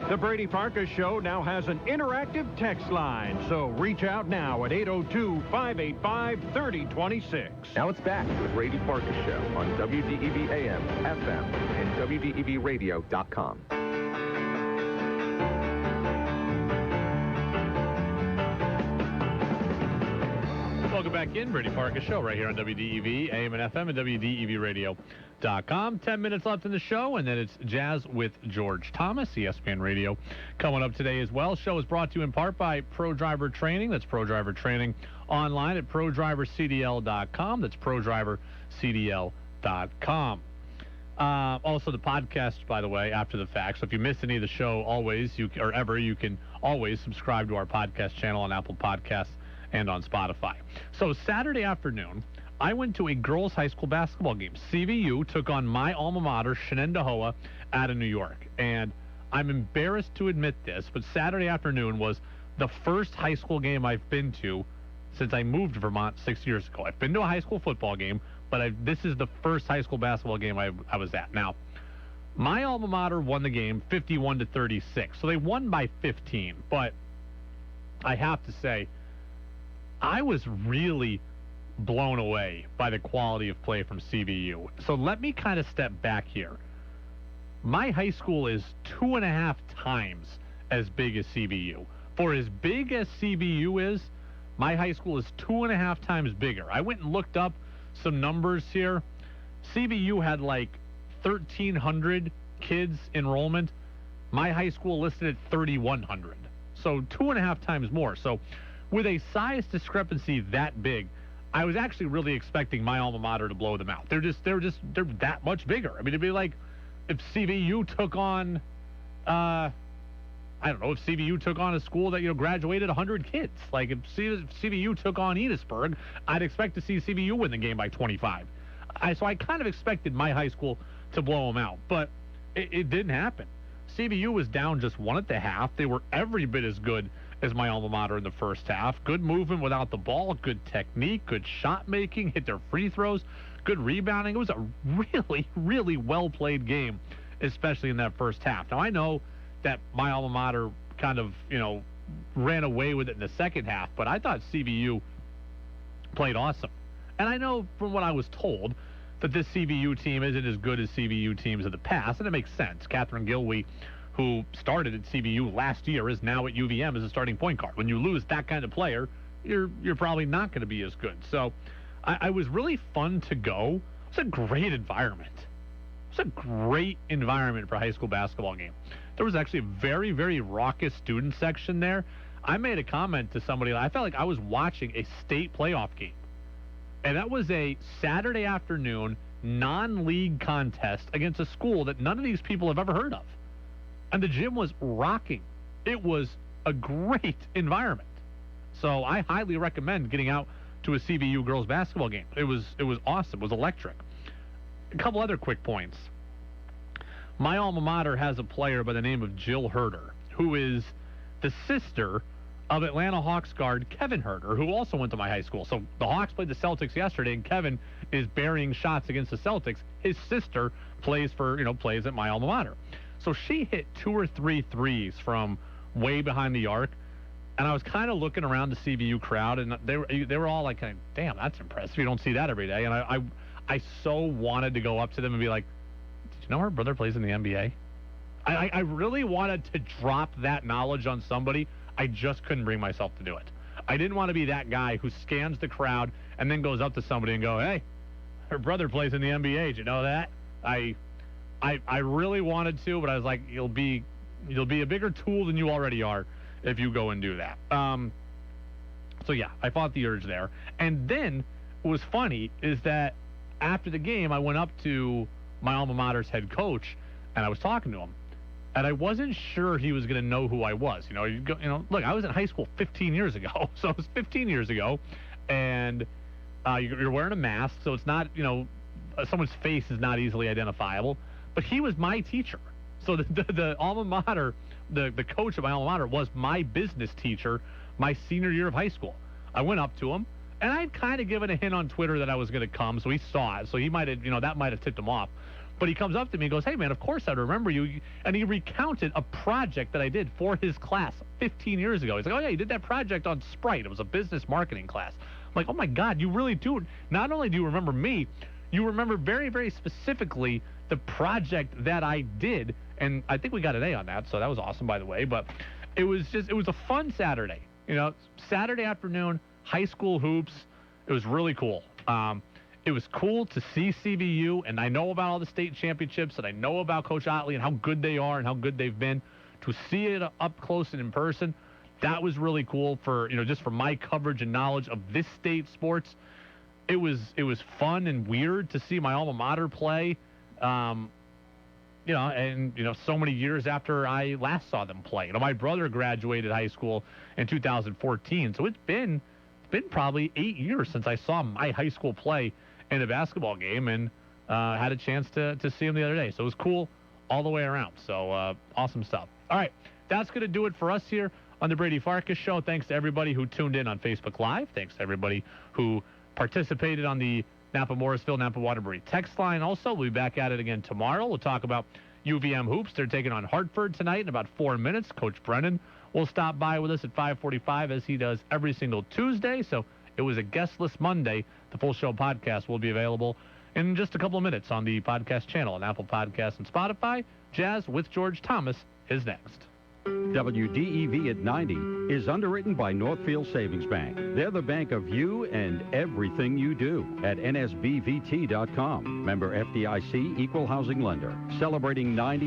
The Brady Farkas Show now has an interactive text line, so reach out now at 802-585-3026. Now it's back to the Brady Farkas Show on WDEV AM, FM, and WDEVradio.com. Welcome back in. Brady Farkas Show right here on WDEV, AM and FM, and WDEVradio.com. 10 minutes left in the show, and then it's Jazz with George Thomas, ESPN Radio, coming up today as well. Show is brought to you in part by Pro Driver Training. That's Pro Driver Training online at ProDriverCDL.com. That's ProDriverCDL.com. Also, the podcast, by the way, after the fact. So if you miss any of the show, you can always subscribe to our podcast channel on Apple Podcasts and on Spotify. So Saturday afternoon, I went to a girls' high school basketball game. CVU took on my alma mater, Shenendehowa, out of New York. And I'm embarrassed to admit this, but Saturday afternoon was the first high school game I've been to since I moved to Vermont 6 years ago. I've been to a high school football game, but this is the first high school basketball game I was at. Now, my alma mater won the game 51-36, so they won by 15. But I have to say, I was really blown away by the quality of play from CVU. So let me kind of step back here. My high school is 2.5 times as big as CVU. For as big as CVU is, my high school is 2.5 times bigger. I went and looked up some numbers here. CVU had like 1,300 kids enrollment. My high school listed at 3,100. So 2.5 times more. So with a size discrepancy that big, I was actually really expecting my alma mater to blow them out. They're that much bigger. I mean, it'd be like if CVU took on, if CVU took on a school that, graduated 100 kids. Like if CVU took on Enosburg, I'd expect to see CVU win the game by 25. So I kind of expected my high school to blow them out, but it didn't happen. CVU was down just 1 at the half. They were every bit as good as my alma mater in the first half. Good movement without the ball, good technique, good shot making, hit their free throws, good rebounding. It was a really, really well-played game, especially in that first half. Now, I know that my alma mater kind of, ran away with it in the second half, but I thought CVU played awesome. And I know from what I was told that this CVU team isn't as good as CVU teams of the past, and it makes sense. Catherine Gilwey, who started at CVU last year, is now at UVM as a starting point guard. When you lose that kind of player, you're probably not going to be as good. So I was really fun to go. It was a great environment. It was a great environment for a high school basketball game. There was actually a very, very raucous student section there. I made a comment to somebody. I felt like I was watching a state playoff game. And that was a Saturday afternoon non-league contest against a school that none of these people have ever heard of. And the gym was rocking. It was a great environment. So I highly recommend getting out to a CVU girls basketball game. It was awesome. It was electric. A couple other quick points. My alma mater has a player by the name of Jill Herder, who is the sister of Atlanta Hawks guard Kevin Herder, who also went to my high school. So the Hawks played the Celtics yesterday, and Kevin is burying shots against the Celtics. His sister plays at my alma mater. So she hit 2 or 3 threes from way behind the arc, and I was kind of looking around the CVU crowd, and they were all like, damn, that's impressive. You don't see that every day. And I so wanted to go up to them and be like, you know her brother plays in the NBA? I really wanted to drop that knowledge on somebody. I just couldn't bring myself to do it. I didn't want to be that guy who scans the crowd and then goes up to somebody and go, hey, her brother plays in the NBA. Did you know that? I really wanted to, but I was like, you'll be a bigger tool than you already are if you go and do that. So, yeah, I fought the urge there. And then what was funny is that after the game, I went up to my alma mater's head coach, and I was talking to him. And I wasn't sure he was going to know who I was. Look, I was in high school 15 years ago. So it was 15 years ago. And you're wearing a mask, so it's not, someone's face is not easily identifiable. But he was my teacher. So the alma mater, the coach of my alma mater was my business teacher my senior year of high school. I went up to him, and I'd kind of given a hint on Twitter that I was going to come, so he saw it. So he might have, that might have tipped him off. But he comes up to me and goes, hey, man, of course I remember you. And he recounted a project that I did for his class 15 years ago. He's like, oh, yeah, you did that project on Sprite. It was a business marketing class. I'm like, oh, my God, you really do. Not only do you remember me, you remember very, very specifically the project that I did. And I think we got an A on that, so that was awesome, by the way. But it was a fun Saturday. Saturday afternoon, high school hoops. It was really cool. It was cool to see CVU, and I know about all the state championships, and I know about Coach Otley and how good they are and how good they've been. To see it up close and in person, that was really cool for, just for my coverage and knowledge of this state sports. It was fun and weird to see my alma mater play, so many years after I last saw them play. My brother graduated high school in 2014, so it's been probably 8 years since I saw my high school play in a basketball game, and had a chance to see him the other day. So it was cool all the way around. So awesome stuff. All right, that's going to do it for us here on the Brady Farkas Show. Thanks to everybody who tuned in on Facebook Live. Thanks to everybody who participated on the Napa-Morrisville, Napa-Waterbury text line. Also, we'll be back at it again tomorrow. We'll talk about UVM hoops. They're taking on Hartford tonight in about 4 minutes. Coach Brennan will stop by with us at 5:45 as he does every single Tuesday. So it was a guestless Monday. The full show podcast will be available in just a couple of minutes on the podcast channel on Apple Podcasts and Spotify. Jazz with George Thomas is next. WDEV at 90 is underwritten by Northfield Savings Bank. They're the bank of you and everything you do at nsbvt.com. Member FDIC, equal housing lender. Celebrating 90